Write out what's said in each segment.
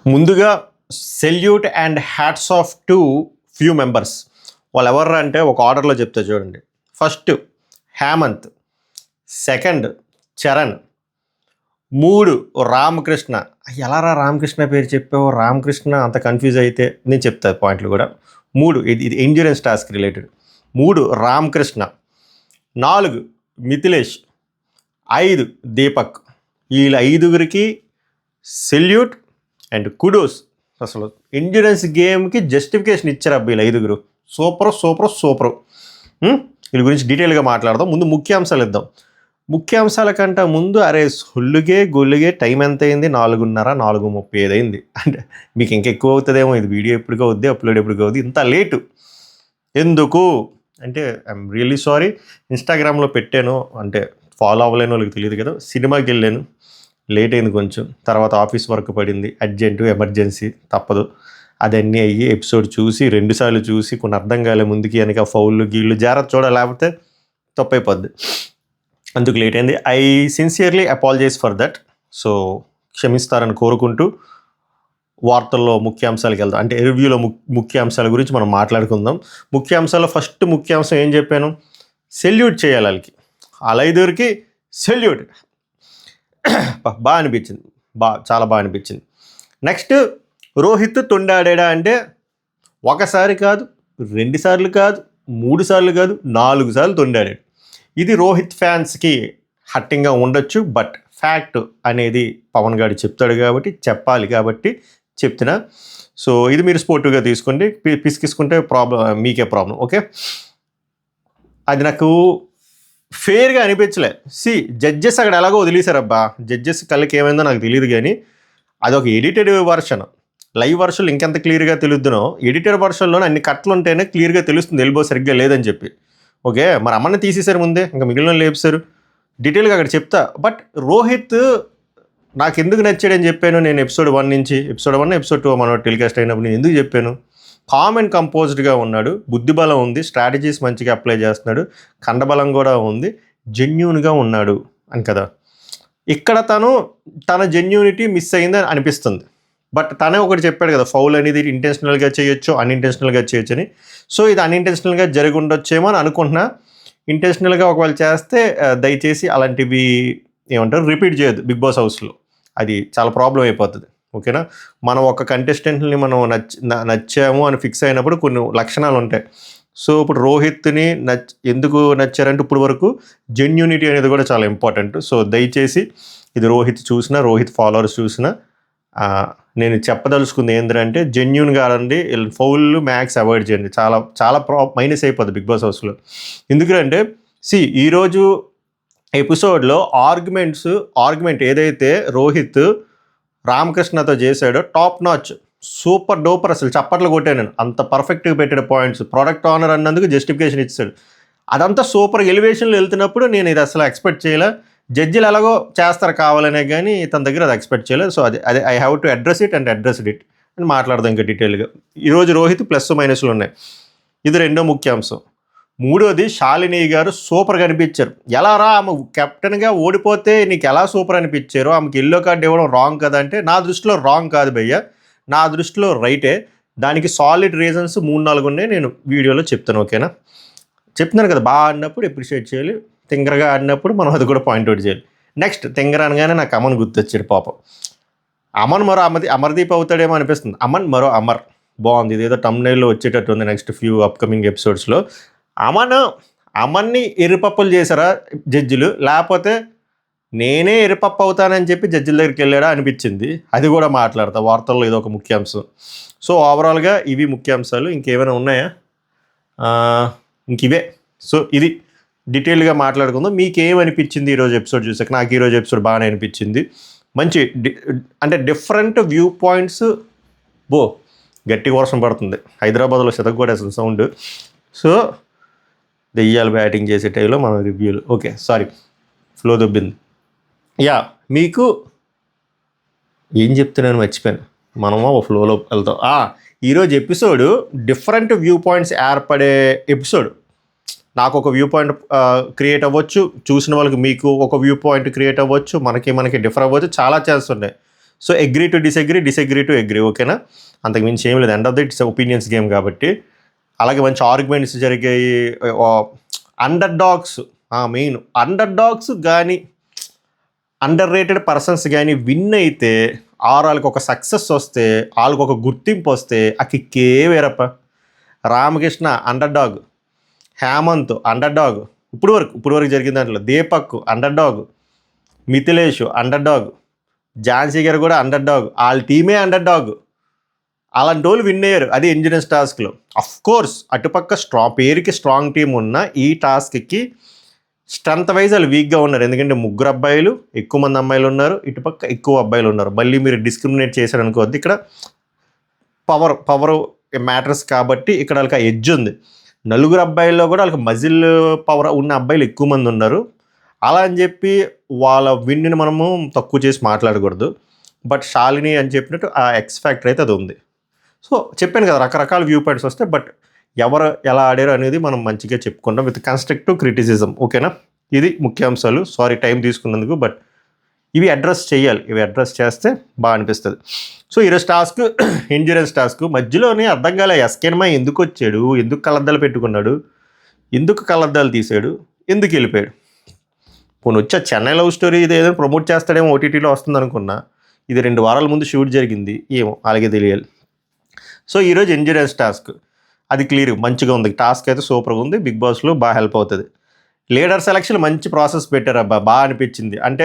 ముందుగా salute and hats off to few members. వాళ్ళు ఎవరు అంటే ఒక ఆర్డర్లో చెప్తా చూడండి. First Hemanth, second Charan, 3 Ramakrishna. ఎలారా రామకృష్ణ పేరు చెప్పావు? రామకృష్ణ అంత కన్ఫ్యూజ్ అయితే నేను చెప్తాను పాయింట్లు కూడా. 3 ఇది endurance task related. 3 Ramakrishna, 4 Mithilesh, 5 Deepak. వీళ్ళ 5గురికి సెల్యూట్ అండ్ కుడోస్. అసలు ఎండ్యూరెన్స్ గేమ్కి జస్టిఫికేషన్ ఇచ్చారు అబ్బా వీళ్ళు 5గురు. Super super super. వీళ్ళ గురించి డీటెయిల్గా మాట్లాడదాం. ముందు ముఖ్యాంశాలు ఇద్దాం. ముఖ్యాంశాల కంటే ముందు అరే సొల్లుగే గొల్లుగే టైం ఎంత అయింది? 4:30, 4:35 అయింది. అంటే మీకు ఇంకా ఎక్కువ అవుతుందేమో. ఇది వీడియో ఎప్పటికో అవుద్ది, అప్లోడ్ ఎప్పటికో అవుద్ది. ఇంత లేటు ఎందుకు అంటే ఐఎమ్ రియల్లీ సారీ. ఇన్స్టాగ్రామ్లో పెట్టాను, అంటే ఫాలో అవ్వలేని వాళ్ళకి తెలియదు కదా. సినిమాకి వెళ్ళాను, లేట్ అయింది కొంచెం. తర్వాత ఆఫీస్ వర్క్ పడింది, అర్జెంటు ఎమర్జెన్సీ, తప్పదు. అదన్నీ అయ్యి ఎపిసోడ్ చూసి 2 సార్లు చూసి కొన్ని అర్థం కాలే. ముందుకి వెనక ఫౌళ్ళు గీళ్ళు జాగ్రత్త చూడాలి, లేకపోతే తప్పైపోద్ది. అందుకు లేట్ అయింది. I sincerely apologise for that. So క్షమిస్తారని కోరుకుంటూ వార్తల్లో ముఖ్యాంశాలకు వెళ్దాం. అంటే రివ్యూలో ముఖ్యాంశాల గురించి మనం మాట్లాడుకుందాం. ముఖ్యాంశాల్లో ఫస్ట్ ముఖ్యాంశం ఏం చెప్పాను? సెల్యూట్ చేయాలి వాళ్ళకి. వాళ్ళ 5గురికి సెల్యూట్. బాగా అనిపించింది, చాలా బాగా అనిపించింది. నెక్స్ట్ రోహిత్ తొండాడా అంటే ఒకసారి కాదు, 2 సార్లు కాదు, 3 సార్లు కాదు, 4 సార్లు తొండాడాడు. ఇది రోహిత్ ఫ్యాన్స్కి హట్టింగ్గా ఉండొచ్చు, బట్ ఫ్యాక్ట్ అనేది పవన్ గారు చెప్తాడు కాబట్టి, చెప్పాలి కాబట్టి చెప్తున్నా. సో ఇది మీరు స్పోర్టివ్గా తీసుకోండి. పిసికిసుకుంటే మీకే ప్రాబ్లం. ఓకే, అది నాకు ఫెయిర్గా అనిపించలే. జడ్జెస్ అక్కడ ఎలాగో వదిలేశారబ్బా. జడ్జెస్ కళ్ళకి ఏమైందో నాకు తెలియదు, కానీ అదొక ఎడిటెడ్ వర్షన్. లైవ్ వర్షన్లు ఇంకెంత క్లియర్గా తెలుద్దునో, ఎడిటెడ్ వర్షన్లోనే అన్ని కట్లు ఉంటేనే క్లియర్గా తెలుస్తుంది ఎల్బో సరిగ్గా లేదని చెప్పి. ఓకే, మరి అమ్మని తీసేశారు ముందే, ఇంకా మిగిలిన లేపుశారు. డీటెయిల్గా అక్కడ చెప్తా. బట్ రోహిత్ నాకు ఎందుకు నచ్చాడని చెప్పాను నేను ఎపిసోడ్ 1 నుంచి. ఎపిసోడ్ 1, ఎపిసోడ్ 2 మనం టెలికాస్ట్ అయినప్పుడు నేను ఎందుకు చెప్పాను? కామ్ అండ్ కంపోజ్డ్గా ఉన్నాడు, బుద్ధిబలం ఉంది, స్ట్రాటజీస్ మంచిగా అప్లై చేస్తున్నాడు, కండబలం కూడా ఉంది, జెన్యూన్గా ఉన్నాడు అని కదా. ఇక్కడ తన జెన్యూనిటీ మిస్ అయిందని అనిపిస్తుంది. బట్ తనే ఒకటి చెప్పాడు కదా, ఫౌల్ అనేది ఇంటెన్షనల్గా చేయొచ్చు, అన్ఇంటెన్షనల్గా చేయొచ్చు అని. సో ఇది అన్ఇంటెన్షనల్గా జరిగి ఉండొచ్చేమో అని అనుకుంటున్నా. ఇంటెన్షనల్గా ఒకవేళ చేస్తే దయచేసి అలాంటివి ఏమంటారు రిపీట్ చేయొద్దు బిగ్ బాస్ హౌస్లో. అది చాలా ప్రాబ్లం అయిపోతుంది. ఓకేనా, మనం ఒక కంటెస్టెంట్ని మనం నచ్చాము అని ఫిక్స్ అయినప్పుడు కొన్ని లక్షణాలు ఉంటాయి. సో ఇప్పుడు రోహిత్ని ఎందుకు నచ్చారంటే ఇప్పుడు వరకు జెన్యూనిటీ అనేది కూడా చాలా ఇంపార్టెంట్. సో దయచేసి ఇది రోహిత్ చూసినా, రోహిత్ ఫాలోవర్స్ చూసినా నేను చెప్పదలుచుకుంది ఏంటంటే జెన్యూన్గా ఆడండి, ఫౌల్ మ్యాక్స్ అవాయిడ్ చేయండి. చాలా చాలా మైనస్ అయిపోద్ది బిగ్ బాస్ హౌస్లో. ఎందుకంటే ఈరోజు ఎపిసోడ్లో ఆర్గ్యుమెంట్ ఏదైతే రోహిత్ రామకృష్ణతో చేశాడో టాప్ నాచ్, సూపర్ డూపర్. అసలు చప్పట్లు కొట్టాను నేను. అంత పర్ఫెక్ట్గా పెట్టాడు పాయింట్స్. ప్రొడక్ట్ ఆనర్ అన్నందుకు జస్టిఫికేషన్ ఇచ్చాడు. అదంతా సూపర్ ఎలివేషన్లో వెళ్తున్నప్పుడు నేను ఇది అసలు ఎక్స్పెక్ట్ చేయలే. జడ్జిలు ఎలాగో చేస్తారు కావాలనే, కానీ తన దగ్గర అది ఎక్స్పెక్ట్ చేయలేదు. సో అది I have to address it అని మాట్లాడదాం ఇంకా డీటెయిల్గా. ఈరోజు రోహిత్ ప్లస్ మైనస్లు ఉన్నాయి. ఇది రెండో ముఖ్యాంశం. మూడోది శాలిని గారు సూపర్గా అనిపించారు. ఎలా రా ఆమె కెప్టెన్గా ఓడిపోతే నీకు ఎలా సూపర్ అనిపించారు? ఆమెకి ఎల్లో కార్డు ఇవ్వడం రాంగ్ కదా అంటే, నా దృష్టిలో రాంగ్ కాదు భయ్య, నా దృష్టిలో రైటే. దానికి సాలిడ్ రీజన్స్ 3-4 ఉన్నాయి, నేను వీడియోలో చెప్తాను. ఓకేనా, చెప్తున్నాను కదా. బాగా ఆడినప్పుడు అప్రిషియేట్ చేయాలి, తింగరగా ఆడినప్పుడు మనం అది కూడా పాయింట్అవుట్ చేయాలి. నెక్స్ట్ తింగర అనగానే నాకు అమన్ గుర్తొచ్చాడు. పాపం అమన్ మరో అమర్దీప్ అవుతాడేమో అనిపిస్తుంది. అమన్ మరో అమర్ బాగుంది. ఇదేదో తమ్నైల్లో వచ్చేటట్టు ఉంది నెక్స్ట్ ఫ్యూ అప్కమింగ్ ఎపిసోడ్స్లో. అమన్ని ఎరుపప్పులు చేశారా జడ్జిలు, లేకపోతే నేనే ఎరుపప్పు అవుతానని చెప్పి జడ్జిల దగ్గరికి వెళ్ళాడా అనిపించింది. అది కూడా మాట్లాడతా వార్తల్లో, ఇది ఒక ముఖ్యాంశం. సో ఓవరాల్గా ఇవి ముఖ్యాంశాలు. ఇంకేమైనా ఉన్నాయా? ఇంక ఇవే. సో ఇది డీటెయిల్గా మాట్లాడుకుందాం. మీకేమనిపించింది ఈరోజు ఎపిసోడ్ చూసాక? నాకు ఈరోజు ఎపిసోడ్ బాగానే అనిపించింది. మంచి అంటే డిఫరెంట్ వ్యూ పాయింట్స్. గట్టి వర్షం పడుతుంది హైదరాబాద్లో, శతగొట్టేసిన సౌండ్. సో దెయ్యాలు బ్యాటింగ్ చేసే టైంలో మనం రివ్యూలు. ఓకే, సారీ, ఫ్లో దొబ్బింది. మీకు ఏం చెప్తున్నాను మర్చిపోయాను. మనము ఒక ఫ్లోలో వెళ్తాం. ఈరోజు ఎపిసోడ్ డిఫరెంట్ వ్యూ పాయింట్స్ ఏర్పడే ఎపిసోడ్. నాకు ఒక వ్యూ పాయింట్ క్రియేట్ అవ్వచ్చు, చూసిన వాళ్ళకి మీకు ఒక వ్యూ పాయింట్ క్రియేట్ అవ్వచ్చు, మనకి డిఫర్ అవ్వచ్చు, చాలా ఛాన్స్ ఉన్నాయి. So agree to disagree, disagree to agree, ఓకేనా? అంతకు మించి ఏం లేదు. End of the it's opinions game కాబట్టి. అలాగే మంచి ఆర్గ్యుమెంట్స్ జరిగాయి. Under dogs, main under dogs కానీ అండర్ రేటెడ్ పర్సన్స్ కానీ విన్ అయితే వాళ్ళకి ఒక సక్సెస్ వస్తే, వాళ్ళకి ఒక గుర్తింపు వస్తే ఆ కిక్కే వేరప్ప. Ramakrishna underdog, Hemanth underdog, ఇప్పుడు వరకు జరిగిన దాంట్లో Deepak underdog, Mithilesh underdog, Jhansi garu కూడా అండర్ డాగ్, వాళ్ళ టీమే అండర్ డాగ్. అలాంటి వాళ్ళు విన్ అయ్యారు. అది ఎంజీనియర్స్ టాస్క్లో. అఫ్ కోర్స్ అటుపక్క పేరుకి స్ట్రాంగ్ టీం ఉన్న ఈ టాస్క్కి స్ట్రెంత్ వైజ్ వాళ్ళు వీక్గా ఉన్నారు. ఎందుకంటే 3 అబ్బాయిలు, ఎక్కువ మంది అమ్మాయిలు ఉన్నారు, ఇటుపక్క ఎక్కువ అబ్బాయిలు ఉన్నారు. మళ్ళీ మీరు డిస్క్రిమినేట్ చేశారనుకోవద్దు. ఇక్కడ పవర్ మ్యాటర్స్ కాబట్టి ఇక్కడ వాళ్ళకి ఆ ఎడ్జ్ ఉంది. 4 అబ్బాయిల్లో కూడా వాళ్ళకి మజిల్ పవర్ ఉన్న అబ్బాయిలు ఎక్కువ మంది ఉన్నారు. అలా అని చెప్పి వాళ్ళ విన్ని మనము తక్కువ చేసి మాట్లాడకూడదు. బట్ శాలిని అని చెప్పినట్టు ఆ ఎక్స్ ఫ్యాక్టర్ అయితే అది ఉంది. సో చెప్పాను కదా, రకరకాల వ్యూ పాయింట్స్ వస్తాయి. బట్ ఎవరు ఎలా ఆడారు అనేది మనం మంచిగా చెప్పుకుంటాం విత్ కన్స్ట్రక్టివ్ క్రిటిసిజం, ఓకేనా? ఇది ముఖ్యాంశాలు. సారీ టైం తీసుకున్నందుకు, బట్ ఇవి అడ్రస్ చేయాలి. ఇవి అడ్రస్ చేస్తే బాగా అనిపిస్తుంది. సో ఈరోజు టాస్క్ ఎండ్యూరెన్స్ టాస్క్. మధ్యలోనే అర్థం కాలే ఎస్కెన్మా ఎందుకు వచ్చాడు, ఎందుకు కళ్ళద్దాలు పెట్టుకున్నాడు, ఎందుకు కళ్ళద్దాలు తీసాడు, ఎందుకు వెళ్ళిపోయాడు. పోనీ వచ్చా చెన్నై లవ్ స్టోరీ ఇది ఏదైనా ప్రమోట్ చేస్తాడేమో, ఓటీటీలో వస్తుంది అనుకున్నా. ఇది 2 వారాల ముందు షూట్ జరిగింది, ఏమో అలాగే తెలియాలి. సో ఈరోజు ఎండ్యూరెన్స్ టాస్క్ అది క్లియర్ మంచిగా ఉంది. టాస్క్ అయితే సూపర్గా ఉంది. బిగ్ బాస్లో బాగా హెల్ప్ అవుతుంది. లీడర్ సెలక్షన్ మంచి ప్రాసెస్ పెట్టారు అబ్బా, బాగా అనిపించింది. అంటే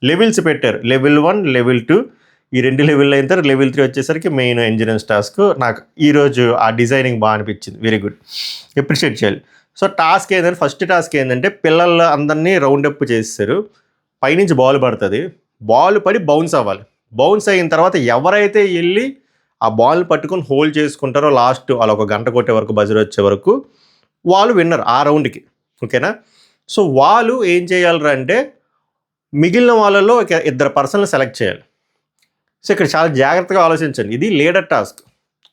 లెవెల్స్ పెట్టారు, లెవెల్ 1, లెవెల్ 2, ఈ 2 లెవెల్ అయిన తర్వాత లెవెల్ 3 వచ్చేసరికి మెయిన్ ఎండ్యూరెన్స్ టాస్క్. నాకు ఈరోజు ఆ డిజైనింగ్ బాగా అనిపించింది. వెరీ గుడ్, అప్రిషియేట్ చేయాలి. సో టాస్క్ ఏంటంటే, ఫస్ట్ టాస్క్ ఏంటంటే పిల్లలు అందరినీ రౌండప్ చేస్తారు. పైనుంచి బాల్ పడుతుంది, బాల్ పడి బౌన్స్ అవ్వాలి. బౌన్స్ అయిన తర్వాత ఎవరైతే వెళ్ళి ఆ బాల్ పట్టుకొని హోల్డ్ చేసుకుంటారో లాస్ట్ వాళ్ళు ఒక గంట కొట్టే వరకు, బజర్ వచ్చే వరకు వాళ్ళు విన్నర్ ఆ రౌండ్కి, ఓకేనా? సో వాళ్ళు ఏం చేయాలరా అంటే మిగిలిన వాళ్ళలో 2 పర్సన్లు సెలెక్ట్ చేయాలి. సో ఇక్కడ చాలా జాగ్రత్తగా ఆలోచించండి. ఇది leader task,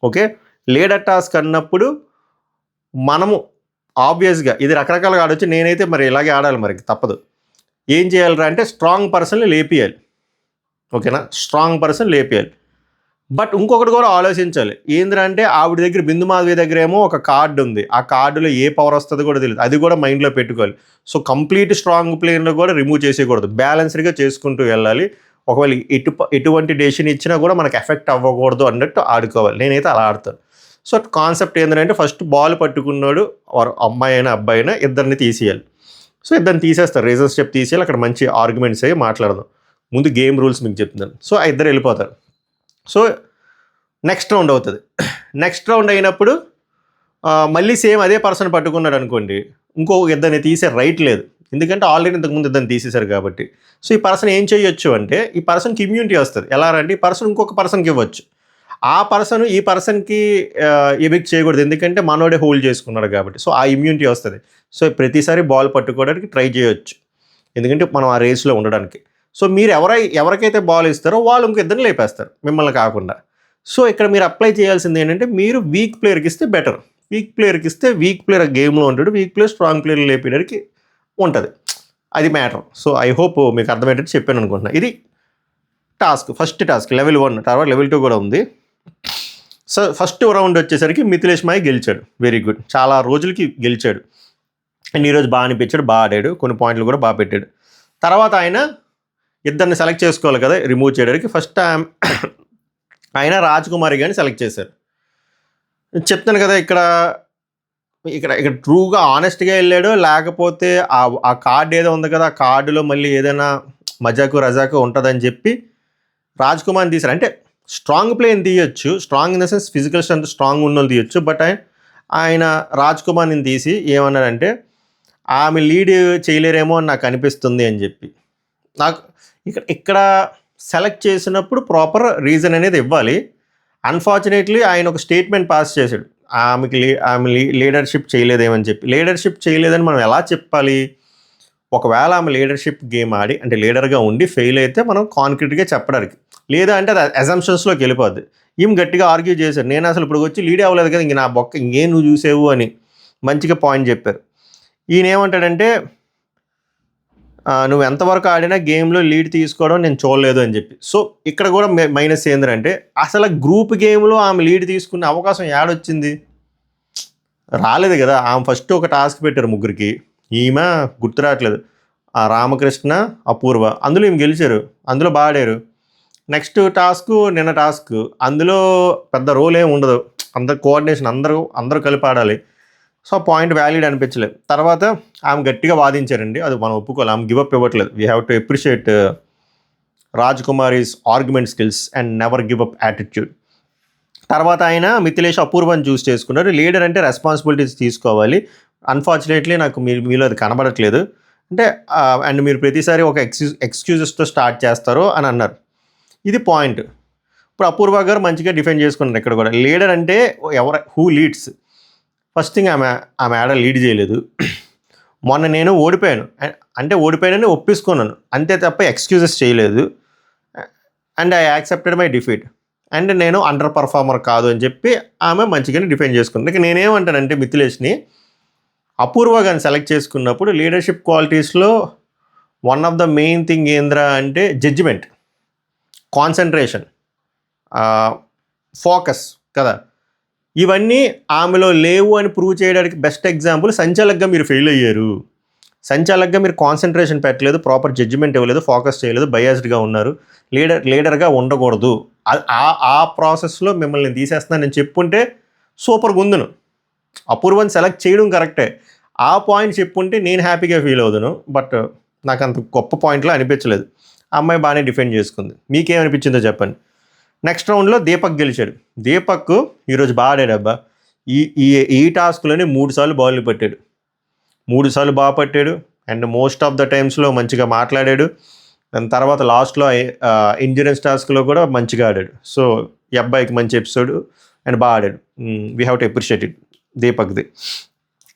okay? Leader task అన్నప్పుడు మనము ఆబ్వియస్గా ఇది రకరకాలుగా ఆడవచ్చు. నేనైతే మరి ఇలాగే ఆడాలి, మరి తప్పదు. ఏం చేయాలరా అంటే స్ట్రాంగ్ పర్సన్ని లేపియాలి, ఓకేనా? Strong person లేపియాలి. బట్ ఇంకొకటి కూడా ఆలోచించాలి. ఏంటంటే ఆవిడ దగ్గర, బిందు మాధవి దగ్గర ఏమో ఒక కార్డు ఉంది. ఆ కార్డులో ఏ పవర్ వస్తుందో కూడా తెలియదు. అది కూడా మైండ్లో పెట్టుకోవాలి. సో కంప్లీట్ స్ట్రాంగ్ ప్లేయర్లో కూడా రిమూవ్ చేసేయకూడదు, బ్యాలెన్స్డ్గా చేసుకుంటూ వెళ్ళాలి. ఒకవేళ ఎటువంటి డెసిషన్ ఇచ్చినా కూడా మనకు ఎఫెక్ట్ అవ్వకూడదు అన్నట్టు ఆడుకోవాలి. నేనైతే అలా ఆడతాను. సో కాన్సెప్ట్ ఏంటంటే ఫస్ట్ బాల్ పట్టుకున్నాడు, అమ్మాయి అయినా అబ్బాయి అయినా ఇద్దరిని తీసేయాలి. సో ఇద్దరిని తీసేస్తారు, రీజన్ స్టెప్ తీసేయాలి. అక్కడ మంచి ఆర్గ్యుమెంట్స్ అయ్యి మాట్లాడదాం. ముందు గేమ్ రూల్స్ మీకు చెప్తున్నాను. సో ఆ ఇద్దరు వెళ్ళిపోతారు. సో నెక్స్ట్ రౌండ్ అవుతుంది. నెక్స్ట్ రౌండ్ అయినప్పుడు మళ్ళీ సేమ్ అదే పర్సన్ పట్టుకున్నాడు అనుకోండి, ఇంకో ఇద్దరిని తీసే రైట్ లేదు. ఎందుకంటే ఆల్రెడీ ఇంతకుముందు ఇద్దరిని తీసేశారు కాబట్టి. సో ఈ పర్సన్ ఏం చేయొచ్చు అంటే, ఈ పర్సన్కి ఇమ్యూనిటీ వస్తుంది. ఎలా అంటే ఈ పర్సన్ ఇంకొక పర్సన్కి ఇవ్వచ్చు. ఆ పర్సన్ ఈ పర్సన్కి ఎవిక్ట్ చేయకూడదు, ఎందుకంటే మనోడే హోల్డ్ చేసుకున్నాడు కాబట్టి. సో ఆ ఇమ్యూనిటీ వస్తుంది. సో ప్రతిసారి బాల్ పట్టుకోవడానికి ట్రై చేయొచ్చు, ఎందుకంటే మనం ఆ రేస్లో ఉండడానికి. సో మీరు ఎవరికైతే బాల్ ఇస్తారో వాళ్ళు ఇంకో ఇద్దరిని లేపేస్తారు, మిమ్మల్ని కాకుండా. సో ఇక్కడ మీరు అప్లై చేయాల్సింది ఏంటంటే, మీరు వీక్ ప్లేయర్కి ఇస్తే బెటర్. వీక్ ప్లేయర్కి ఇస్తే వీక్ ప్లేయర్ గేమ్లో ఉంటాడు, వీక్ ప్లేయర్ స్ట్రాంగ్ ప్లేయర్ లేపేయడానికి ఉంటుంది. అది మ్యాటర్. సో ఐ హోప్ మీకు అర్థమయ్యేటట్టు చెప్పాను అనుకుంటున్నా. ఇది టాస్క్, ఫస్ట్ టాస్క్ లెవెల్ 1. తర్వాత లెవెల్ 2 కూడా ఉంది. సో ఫస్ట్ రౌండ్ వచ్చేసరికి మిథిలేష్ మాయ గెలిచాడు. వెరీ గుడ్, చాలా రోజులకి గెలిచాడు. అండ్ ఈరోజు బాగా అనిపించాడు, బాగా ఆడాడు, కొన్ని పాయింట్లు కూడా బాగా పెట్టాడు. తర్వాత ఆయన ఇద్దరిని సెలెక్ట్ చేసుకోవాలి కదా రిమూవ్ చేయడానికి. ఫస్ట్ ఆయన రాజ్ కుమారి గారిని సెలెక్ట్ చేశారు. చెప్తాను కదా, ఇక్కడ ట్రూగా ఆనెస్ట్గా వెళ్ళాడో, లేకపోతే ఆ కార్డు ఏదో ఉంది కదా, ఆ కార్డులో మళ్ళీ ఏదైనా మజాకు రజాకు ఉంటుందని చెప్పి రాజ్ కుమార్ని తీశారు. అంటే స్ట్రాంగ్ ప్లేని తీయొచ్చు, strong in the sense physical strength strong ఉన్న వాళ్ళు తీయొచ్చు. బట్ ఆయన రాజ్ కుమార్ని తీసి ఏమన్నాడంటే, ఆమె లీడ్ చేయలేరేమో అని నాకు అనిపిస్తుంది అని చెప్పి. నాకు ఇక్కడ సెలెక్ట్ చేసినప్పుడు ప్రాపర్ రీజన్ అనేది ఇవ్వాలి. అన్ఫార్చునేట్లీ ఆయన ఒక స్టేట్మెంట్ పాస్ చేశాడు, ఆమె లీడర్షిప్ చేయలేదేమని చెప్పి. లీడర్షిప్ చేయలేదని మనం ఎలా చెప్పాలి? ఒకవేళ ఆమె లీడర్షిప్ గేమ్ ఆడి, అంటే లీడర్గా ఉండి ఫెయిల్ అయితే మనం కాన్క్రీట్గా చెప్పడానికి, లేదా అంటే అది అజంప్షన్స్లోకి వెళ్ళిపోద్ది. ఈమె గట్టిగా ఆర్గ్యూ చేశారు, నేను అసలు ఇప్పుడు వచ్చి లీడ్ అవ్వలేదు కదా, ఇంక నా బొక్క ఇంకేం నువ్వు చూసేవు అని మంచిగా పాయింట్ చెప్పారు. ఈయన ఏమంటాడంటే, నువ్వు ఎంతవరకు ఆడినా గేమ్లో లీడ్ తీసుకోవడం నేను చూడలేదు అని చెప్పి. సో ఇక్కడ కూడా మైనస్ ఏంటంటే అసలు గ్రూప్ గేమ్లో ఆమె లీడ్ తీసుకునే అవకాశం ఏడొచ్చింది, రాలేదు కదా. ఆమె ఫస్ట్ ఒక టాస్క్ పెట్టారు ముగ్గురికి, ఈమె గుర్తు రావట్లేదు, ఆ రామకృష్ణ అపూర్వ, అందులో ఈమె గెలిచారు, అందులో బాగా ఆడారు. నెక్స్ట్ టాస్క్ నిన్న టాస్క్, అందులో పెద్ద రోల్ ఏమి ఉండదు, అందరు కోఆర్డినేషన్ అందరూ కలిపి ఆడాలి. సో పాయింట్ వ్యాలిడ్ అనిపించలేదు. తర్వాత ఆమె గట్టిగా వాదించారండి, అది మనం ఒప్పుకోవాలి, ఆమె గివప్ ఇవ్వట్లేదు. We have to appreciate Raj Kumari's argument skills and never give up attitude. తర్వాత ఆయన మిథిలేష్ అపూర్వని చూస్ చేసుకున్నారు. లీడర్ అంటే రెస్పాన్సిబిలిటీస్ తీసుకోవాలి. అన్ఫార్చునేట్లీ నాకు మీలో అది కనబడట్లేదు అంటే, అండ్ మీరు ప్రతిసారి ఒక ఎక్స్క్యూజెస్తో స్టార్ట్ చేస్తారు అని అన్నారు. ఇది పాయింట్. ఇప్పుడు అపూర్వ గారు మంచిగా డిఫెండ్ చేసుకున్నారు ఇక్కడ కూడా. లీడర్ అంటే హూ లీడ్స్. ఫస్ట్ థింగ్ ఆమె ఆడ లీడ్ చేయలేదు. మొన్న నేను ఓడిపోయాను అంటే ఓడిపోయానని ఒప్పేసుకున్నాను అంతే తప్ప ఎక్స్క్యూజెస్ చేయలేదు. And I accepted my defeat. And నేను అండర్ పర్ఫార్మర్ కాదు అని చెప్పి ఆమె మంచిగానే డిఫెండ్ చేసుకున్నాను. ఇక నేనేమంటానంటే మిథిలేష్ని, అపూర్వ గారిని సెలెక్ట్ చేసుకున్నప్పుడు లీడర్షిప్ క్వాలిటీస్లో one of the main thing ఏంద్రా అంటే జడ్జిమెంట్, కాన్సన్ట్రేషన్, ఫోకస్ కదా. ఇవన్నీ ఆమెలో లేవు అని ప్రూవ్ చేయడానికి బెస్ట్ ఎగ్జాంపుల్ సంచాలక్గా మీరు ఫెయిల్ అయ్యారు. సంచాలక్గా మీరు కాన్సన్ట్రేషన్ పెట్టలేదు, ప్రాపర్ జడ్జిమెంట్ ఇవ్వలేదు, ఫోకస్ చేయలేదు, బయాస్డ్గా ఉన్నారు. లీడర్గా ఉండకూడదు. ఆ ప్రాసెస్లో మిమ్మల్ని తీసేస్తున్నాను నేను చెప్పుంటే సూపర్గా ఉందును. అపూర్వని సెలెక్ట్ చేయడం కరెక్టే, ఆ పాయింట్ చెప్పుంటే నేను హ్యాపీగా ఫీల్ అవుదును. బట్ నాకు అంత గొప్ప పాయింట్లో అనిపించలేదు. ఆ అమ్మాయి బాగానే డిఫెండ్ చేసుకుంది. మీకేమనిపించిందో చెప్పండి. నెక్స్ట్ రౌండ్లో దీపక్ గెలిచాడు. దీపక్ ఈరోజు బాగా ఆడాడు అబ్బా. ఈ టాస్క్లోనే 3 సార్లు బాల్ని పట్టాడు, 3 సార్లు బాగా పట్టాడు. అండ్ మోస్ట్ ఆఫ్ ద టైమ్స్లో మంచిగా మాట్లాడాడు. దాని తర్వాత లాస్ట్లో ఇంజూరెన్స్ టాస్క్లో కూడా మంచిగా ఆడాడు. సో ఈ అబ్బాయికి మంచి ఎపిసోడ్ అండ్ బాగా ఆడాడు. We have to appreciate it దీపక్ది.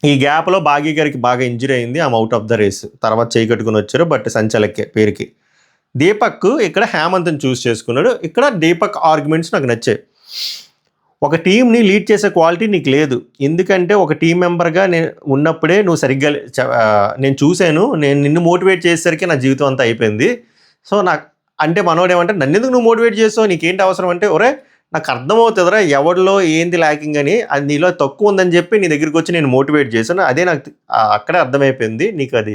ఈ గ్యాప్లో భాగ్య గారికి బాగా ఇంజరీ అయింది, ఆమె అవుట్ ఆఫ్ ద రేస్. తర్వాత చేయి కట్టుకుని వచ్చారు, బట్ సంచలక్కే పేరుకి. దీపక్ ఇక్కడ హేమంత్ని చూస్ చేసుకున్నాడు. ఇక్కడ దీపక్ ఆర్గ్యుమెంట్స్ నాకు నచ్చాయి. ఒక టీంని లీడ్ చేసే క్వాలిటీ నీకు లేదు, ఎందుకంటే ఒక టీం మెంబర్గా నేను ఉన్నప్పుడే నువ్వు సరిగ్గా నేను చూశాను, నేను నిన్ను మోటివేట్ చేసేసరికి నా జీవితం అంతా అయిపోయింది. సో నాకు అంటే మనోడు ఏమంటే నన్ను ఎందుకు నువ్వు మోటివేట్ చేస్తావు, నీకేంటి అవసరం అంటే, ఒరే నాకు అర్థమవుతుందిరా ఎవరిలో ఏంది ల్యాకింగ్ అని, అది నీలో తక్కువ ఉందని చెప్పి నీ దగ్గరికి వచ్చి నేను మోటివేట్ చేశాను. అదే నాకు అక్కడే అర్థమైపోయింది, నీకు అది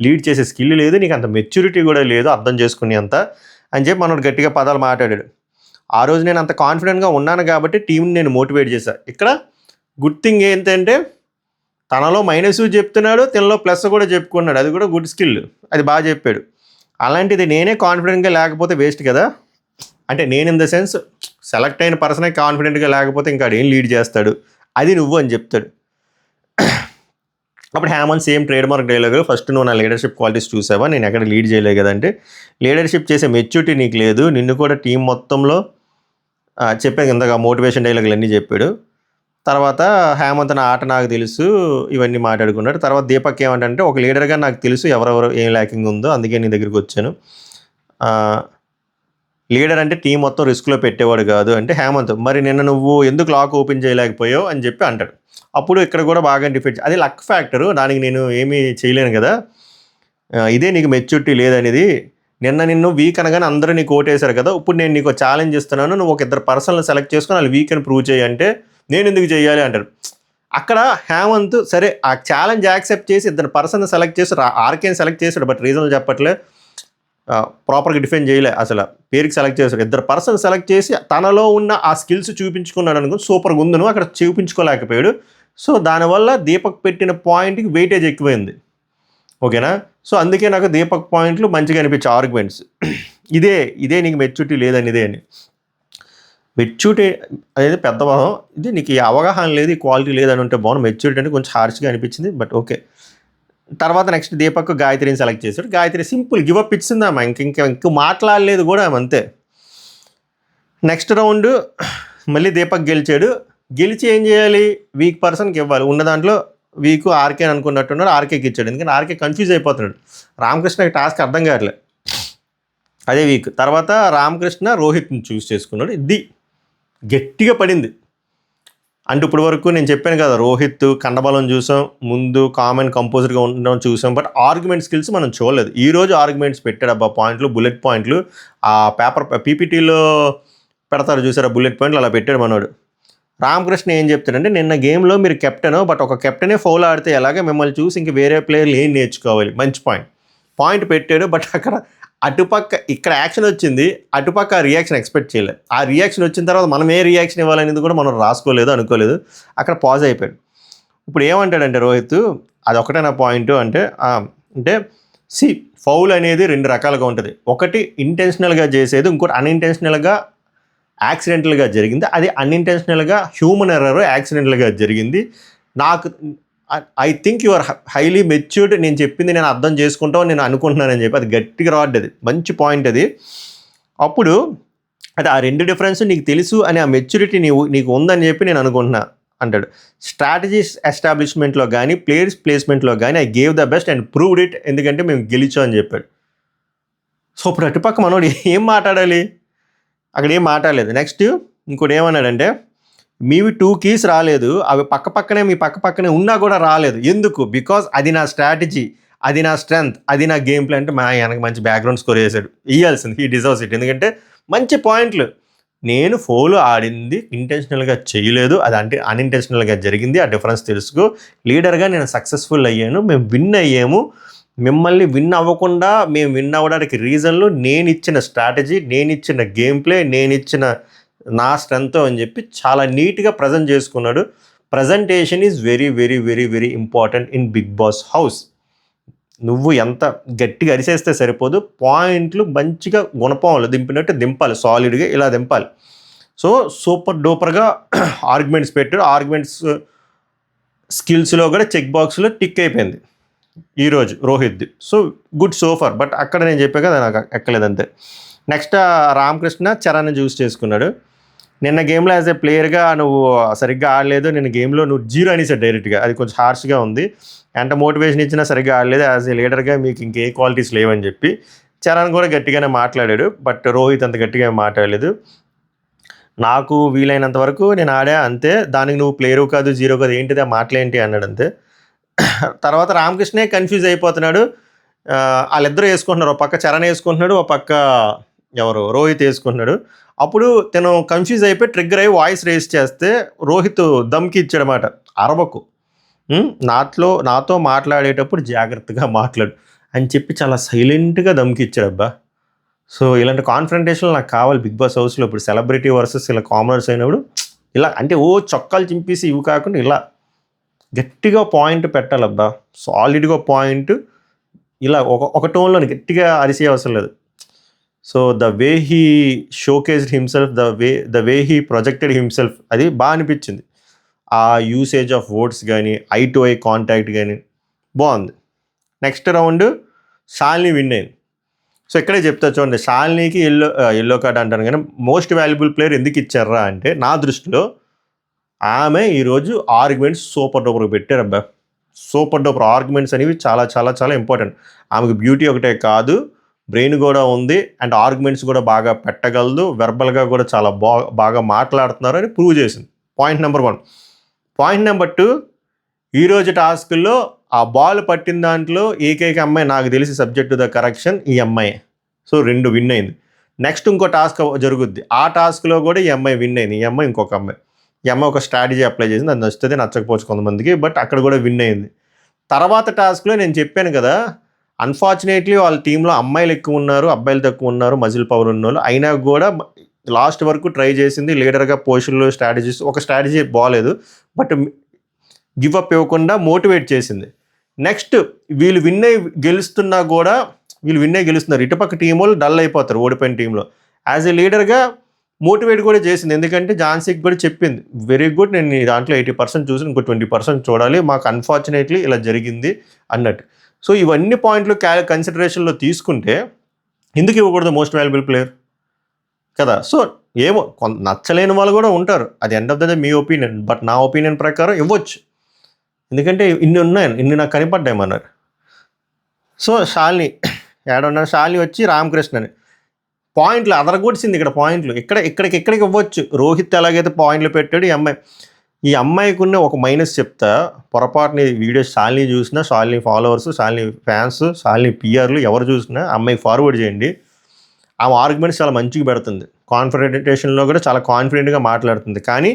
లీడ్ చేసే స్కిల్ లేదు, నీకు అంత మెచ్యూరిటీ కూడా లేదు అర్థం చేసుకునే అంత అని చెప్పి మనోడు గట్టిగా పదాలు మాట్లాడాడు. ఆ రోజు నేను అంత కాన్ఫిడెంట్గా ఉన్నాను కాబట్టి టీంని నేను మోటివేట్ చేశాను. ఇక్కడ గుడ్ థింగ్ ఏంటంటే తనలో మైనస్ చెప్తున్నాడు, తనలో ప్లస్ కూడా చెప్పుకున్నాడు, అది కూడా గుడ్ స్కిల్, అది బాగా చెప్పాడు. అలాంటిది నేనే కాన్ఫిడెంట్గా లేకపోతే వేస్ట్ కదా. అంటే నేను ఇన్ ద సెన్స్ సెలెక్ట్ అయిన పర్సనే కాన్ఫిడెంట్గా లేకపోతే ఇంకా ఏం లీడ్ చేస్తాడు, అది నువ్వు అని చెప్తాడు. అప్పుడు Hemanth same trademark dialogue, first నువ్వు నా లీడర్షిప్ క్వాలిటీస్ చూసావా, నేను ఎక్కడ లీడ్ చేయలేదు కదంటే, లీడర్షిప్ చేసే మెచ్యూరిటీ నీకు లేదు, నిన్ను కూడా టీం మొత్తంలో చెప్పాను ఇందాక మోటివేషన్ డైలాగులు అన్నీ చెప్పాడు. తర్వాత హేమంత్ నా ఆట నాకు తెలుసు ఇవన్నీ మాట్లాడుకున్నాడు. తర్వాత దీపక్ ఏమంటే, ఒక లీడర్గా నాకు తెలుసు ఎవరెవరు ఏం ల్యాకింగ్ ఉందో, అందుకే నీ దగ్గరికి వచ్చాను. లీడర్ అంటే టీం మొత్తం రిస్క్లో పెట్టేవాడు కాదు అంటే, హేమంత్ మరి నిన్న నువ్వు ఎందుకు లాక్ ఓపెన్ చేయలేకపోయావు అని చెప్పి అంటాడు. అప్పుడు ఇక్కడ కూడా బాగా డిఫెక్ట్, అది లక్ ఫ్యాక్టరు, దానికి నేను ఏమీ చేయలేను కదా, ఇదే నీకు మెచ్యూరిటీ లేదనేది. నిన్ను వీక్ అనగానే అందరూ నీకు ఓటేశారు కదా, ఇప్పుడు నేను నీకు ఛాలెంజ్ ఇస్తున్నాను, నువ్వు ఒక 2 పర్సన్లు సెలెక్ట్ చేసుకుని వాళ్ళు వీక్ అని ప్రూవ్ చేయంటే నేను ఎందుకు చేయాలి అంటారు. అక్కడ హేమంత్ సరే ఆ ఛాలెంజ్ యాక్సెప్ట్ చేసి 2 పర్సన్ సెలెక్ట్ చేసి ఆర్కేని సెలెక్ట్ చేశాడు, బట్ రీజన్లు చెప్పట్లే, ప్రాపర్గా డిఫెండ్ చేయలే, అసలు పేరుకి సెలెక్ట్ చేశాడు. 2 పర్సన్ సెలెక్ట్ చేసి తనలో ఉన్న ఆ స్కిల్స్ చూపించుకున్నాడు అనుకో, సూపర్గా ఉందను, అక్కడ చూపించుకోలేకపోయాడు. సో దానివల్ల దీపక్ పెట్టిన పాయింట్కి వెయిటేజ్ ఎక్కువైంది. ఓకేనా. సో అందుకే నాకు దీపక్ పాయింట్లు మంచిగా అనిపించే ఆర్గ్యుమెంట్స్ ఇదే నీకు మెచ్యూరిటీ లేదని, ఇదే అని. మెచ్యూరిటీ అనేది పెద్ద భావం, ఇది నీకు ఈ అవగాహన లేదు, ఈ క్వాలిటీ లేదని ఉంటే బాగుంది. మెచ్యూరిటీ అంటే కొంచెం హార్ష్గా అనిపించింది, బట్ ఓకే. తర్వాత నెక్స్ట్ దీపక్ గాయత్రిని సెలెక్ట్ చేశాడు. గాయత్రి సింపుల్ గివప్ ఇచ్చింది ఆమె, ఇంక మాట్లాడలేదు కూడా ఆమె, అంతే. నెక్స్ట్ రౌండ్ మళ్ళీ దీపక్ గెలిచాడు. గెలిచి ఏం చేయాలి, వీక్ పర్సన్కి ఇవ్వాలి. ఉన్న దాంట్లో వీక్ ఆర్కే అనుకున్నట్టున్నాడు, ఆర్కేకి ఇచ్చాడు. ఎందుకంటే ఆర్కే కన్ఫ్యూజ్ అయిపోతున్నాడు, రామకృష్ణకి టాస్క్ అర్థం కావట్లే, అదే వీక్. తర్వాత రామకృష్ణ రోహిత్ని చూస్ చేసుకున్నాడు. ఇది గట్టిగా పడింది. అంటే ఇప్పుడు వరకు నేను చెప్పాను కదా, రోహిత్ కండబలం చూసాం, ముందు కామన్ కంపోజర్గా ఉండడం చూసాం, బట్ ఆర్గ్యుమెంట్ స్కిల్స్ మనం చూడలేదు. ఈరోజు ఆర్గ్యుమెంట్స్ పెట్టాడు అబ్బా, పాయింట్లు, బుల్లెట్ పాయింట్లు, ఆ పేపర్ పీపీటీలో పెడతారు చూసారా బుల్లెట్ పాయింట్లు, అలా పెట్టాడు మనోడు. రామకృష్ణ ఏం చెప్తాడంటే, నిన్న గేమ్లో మీరు కెప్టెన్, బట్ ఒక కెప్టెనే ఫౌల్ ఆడితే ఎలాగే మిమ్మల్ని చూసి ఇంక వేరే ప్లేయర్లు ఏం నేర్చుకోవాలి. మంచి పాయింట్ పెట్టాడు. బట్ అక్కడ అటుపక్క ఇక్కడ యాక్షన్ వచ్చింది, అటుపక్క ఆ రియాక్షన్ ఎక్స్పెక్ట్ చేయలేదు. ఆ రియాక్షన్ వచ్చిన తర్వాత మనం ఏ రియాక్షన్ ఇవ్వాలనేది కూడా మనం రాసుకోలేదు, అనుకోలేదు. అక్కడ పాజ్ అయిపోయాడు. ఇప్పుడు ఏమంటాడంటే రోహిత్, అది ఒకటే నా పాయింట్ అంటే ఫౌల్ అనేది 2 రకాలుగా ఉంటుంది. ఒకటి ఇంటెన్షనల్గా చేసేది, ఇంకోటి అన్ఇంటెన్షనల్గా యాక్సిడెంటల్గా జరిగింది. అది అన్ఇంటెన్షనల్గా హ్యూమన్ ఎర్రర్ యాక్సిడెంటల్గా జరిగింది. నాకు I think you are highly matured, నేను చెప్పింది నేను అర్థం చేసుకుంటావు నేను అనుకుంటున్నానని చెప్పి అది గట్టిగా రాడ్, అది మంచి పాయింట్ అది. అప్పుడు అది ఆ 2 డిఫరెన్స్ నీకు తెలుసు అని ఆ మెచ్యూరిటీ నీకు ఉందని చెప్పి నేను అనుకుంటున్నా అంటాడు. స్ట్రాటజీస్ ఎస్టాబ్లిష్మెంట్లో కానీ ప్లేయర్స్ ప్లేస్మెంట్లో కానీ I gave the best and proved it, ఎందుకంటే మేము గెలిచాం అని చెప్పాడు. సో ఇప్పుడు అటుపక్క మనోడు ఏం మాట్లాడాలి, అక్కడ ఏం మాట్లాడలేదు. నెక్స్ట్ ఇంకోటి ఏమన్నాడంటే, మీవి 2 keys రాలేదు, అవి పక్కనే మీ పక్కనే ఉన్నా కూడా రాలేదు. ఎందుకు? బికాజ్ అది నా స్ట్రాటజీ, అది నా స్ట్రెంగ్త్, అది నా గేమ్ ప్లే అంటే మా ఆయనకు మంచి బ్యాక్గ్రౌండ్ స్కోర్ చేశాడు, ఇవ్వాల్సింది, హీ డిజర్వ్స్ ఇట్. ఎందుకంటే మంచి పాయింట్లు. నేను ఫౌల్ ఆడింది ఇంటెన్షనల్గా చేయలేదు, అది అంటే అన్ఇంటెన్షనల్గా జరిగింది. ఆ డిఫరెన్స్ తెలుసుకో. లీడర్గా నేను సక్సెస్ఫుల్ అయ్యాను, మేము విన్ అయ్యాము. మిమ్మల్ని విన్ అవ్వకుండా మేము విన్ అవ్వడానికి రీజన్లు నేను ఇచ్చిన స్ట్రాటజీ, నేను ఇచ్చిన గేమ్ ప్లే, నేను ఇచ్చిన నా స్ట్రెంగ్త్ అని చెప్పి చాలా నీట్గా ప్రజెంట్ చేసుకున్నాడు. Presentation is very very very very important in Big Boss house. నువ్వు ఎంత గట్టిగా అరిసేస్తే సరిపోదు, పాయింట్లు మంచిగా గుణపంలో దింపినట్టు దింపాలి, సాలిడ్గా ఇలా దింపాలి. సో సూపర్ డూపర్గా ఆర్గ్యుమెంట్స్ పెట్టాడు. ఆర్గ్యుమెంట్స్ స్కిల్స్లో కూడా చెక్ బాక్స్లో టిక్ అయిపోయింది ఈరోజు రోహిత్ది. So good so far. బట్ అక్కడ నేను చెప్పా కదా నాకు ఎక్కలేదంతే. నెక్స్ట్ రామకృష్ణ చరణ్ చూస్ చేసుకున్నాడు. నిన్న గేమ్లో యాజ్ ఏ ప్లేయర్గా నువ్వు సరిగ్గా ఆడలేదు, నిన్న గేమ్లో నువ్వు 0 అనేసాడు డైరెక్ట్గా, అది కొంచెం హార్ష్గా ఉంది. ఎంత మోటివేషన్ ఇచ్చినా సరిగ్గా ఆడలేదు, యాజ్ ఏ లీడర్గా మీకు ఇంకే క్వాలిటీస్ లేవని చెప్పి చరణ్ కూడా గట్టిగానే మాట్లాడాడు. బట్ రోహిత్ అంత గట్టిగా మాట్లాడలేదు. నాకు వీలైనంత వరకు నేను ఆడా అంతే, దానికి నువ్వు ప్లేయరు కాదు 0 కాదు ఏంటిది ఆ మాటలేంటి అన్నాడు అంతే. తర్వాత రామకృష్ణే కన్ఫ్యూజ్ అయిపోతున్నాడు. వాళ్ళిద్దరూ వేసుకుంటున్నారు, ఒక పక్క చరణ్ వేసుకుంటున్నాడు, ఒక పక్క ఎవరు రోహిత్ వేసుకుంటున్నాడు. అప్పుడు తను కన్ఫ్యూజ్ అయిపోయి ట్రిగ్గర్ అయ్యి వాయిస్ రేస్ చేస్తే రోహిత్ దమ్కి ఇచ్చాడనమాట, అరవకు, నాతో మాట్లాడేటప్పుడు జాగ్రత్తగా మాట్లాడు అని చెప్పి చాలా సైలెంట్గా దమ్కి ఇచ్చాడబ్బా. సో ఇలాంటి కాన్ఫ్రంటేషన్లు నాకు కావాలి బిగ్ బాస్ హౌస్లో. ఇప్పుడు సెలబ్రిటీ వర్సెస్ ఇలా కామనర్స్ అయినప్పుడు ఇలా అంటే చొక్కాలు చింపేసి ఇవి కాకుండా ఇలా గట్టిగా పాయింట్ పెట్టాలబ్బా, సాలిడ్గా పాయింట్, ఇలా ఒక టోన్లో గట్టిగా అరిసే అవసరం లేదు. So the way he showcased himself, the way he projected himself, అది బాగా అనిపించింది. ఆ యూసేజ్ ఆఫ్ వర్డ్స్ కానీ ఐ టు ఐ కాంటాక్ట్ కానీ బాగుంది. నెక్స్ట్ రౌండ్ శాలిని విన్ అయింది. సో ఇక్కడే చెప్తా చూడండి, శాలినికి ఎల్లో కార్డ్ అంటాను కానీ మోస్ట్ వాల్యుబుల్ ప్లేయర్ ఎందుకు ఇచ్చారా అంటే నా దృష్టిలో ఆమె ఈరోజు ఆర్గ్యుమెంట్స్ సూపర్ డూపర్ పెట్టారబ్బా. సూపర్ డూపర్ ఆర్గ్యుమెంట్స్ అనేవి చాలా చాలా చాలా ఇంపార్టెంట్. ఆమెకు బ్యూటీ ఒకటే కాదు, బ్రెయిన్ కూడా ఉంది, అండ్ ఆర్గ్యుమెంట్స్ కూడా బాగా పెట్టగలదు, వెర్బల్గా కూడా చాలా బాగా మాట్లాడుతున్నారు అని ప్రూవ్ చేసింది. Point number 1. పాయింట్ నెంబర్ 2, ఈరోజు టాస్క్లో ఆ బాల్ పట్టిన దాంట్లో ఏకైక అమ్మాయి నాకు తెలిసి సబ్జెక్ట్ టు ద కరెక్షన్ ఈ అమ్మాయి. సో 2 విన్ అయింది. నెక్స్ట్ ఇంకో టాస్క్ జరుగుద్ది, ఆ టాస్క్లో కూడా ఈ అమ్మాయి విన్ అయింది. ఈ అమ్మాయి ఇంకొక అమ్మాయి, ఈ అమ్మాయి ఒక స్ట్రాటజీ అప్లై చేసింది, అది నచ్చుతుంది నచ్చకపోవచ్చు కొంతమందికి, బట్ అక్కడ కూడా విన్ అయింది. తర్వాత టాస్క్లో నేను చెప్పాను కదా, అన్ఫార్చునేట్లీ వాళ్ళ టీంలో అమ్మాయిలు ఎక్కువ ఉన్నారు, అబ్బాయిలు తక్కువ ఉన్నారు, మజిల్ పవర్ ఉన్న వాళ్ళు, అయినా కూడా లాస్ట్ వరకు ట్రై చేసింది లీడర్గా పొజిషన్లో. స్ట్రాటజీస్ ఒక స్ట్రాటజీ బాగాలేదు, బట్ గివ్ అప్ ఇవ్వకుండా మోటివేట్ చేసింది. నెక్స్ట్ వీళ్ళు గెలుస్తున్నా కూడా వీళ్ళు గెలుస్తున్నారు, ఇటుపక్క టీం వాళ్ళు డల్ అయిపోతారు ఓడిపోయిన టీంలో. యాజ్ ఏ లీడర్గా మోటివేట్ కూడా చేసింది, ఎందుకంటే ఝాన్సీకి కూడా చెప్పింది, వెరీ గుడ్, నేను నీ దాంట్లో 80% చూసి ఇంకో 20% చూడాలి, మాకు అన్ఫార్చునేట్లీ ఇలా జరిగింది అన్నట్టు. సో ఇవన్నీ పాయింట్లు కన్సిడరేషన్లో తీసుకుంటే ఎందుకు ఇవ్వకూడదు మోస్ట్ వాల్యుబుల్ ప్లేయర్ కదా. సో ఏమో నచ్చలేని వాళ్ళు కూడా ఉంటారు, అది end of the day me opinion, but నా ఒపీనియన్ ప్రకారం ఇవ్వచ్చు, ఎందుకంటే ఇన్ని నాకు కనిపడ్డాయమన్నారు. సో శాలిని ఏడున్నారు, శాలిని వచ్చి రామకృష్ణని పాయింట్లు అదరగొడిసింది. ఇక్కడ పాయింట్లు ఇక్కడికి ఇవ్వచ్చు. రోహిత్ ఎలాగైతే పాయింట్లు పెట్టాడు, ఈ ఈ అమ్మాయికి ఉన్న ఒక మైనస్ చెప్తా, పొరపాటుని వీడియో శాలిని చూసినా, శాలిని ఫాలోవర్స్, శాలిని ఫ్యాన్స్, శాలిని పిఆర్లు ఎవరు చూసినా అమ్మాయికి ఫార్వర్డ్ చేయండి. ఆమె ఆర్గ్యుమెంట్స్ చాలా మంచిగా పెడుతుంది, కాన్ఫిడెంటేషన్లో కూడా చాలా కాన్ఫిడెంట్గా మాట్లాడుతుంది. కానీ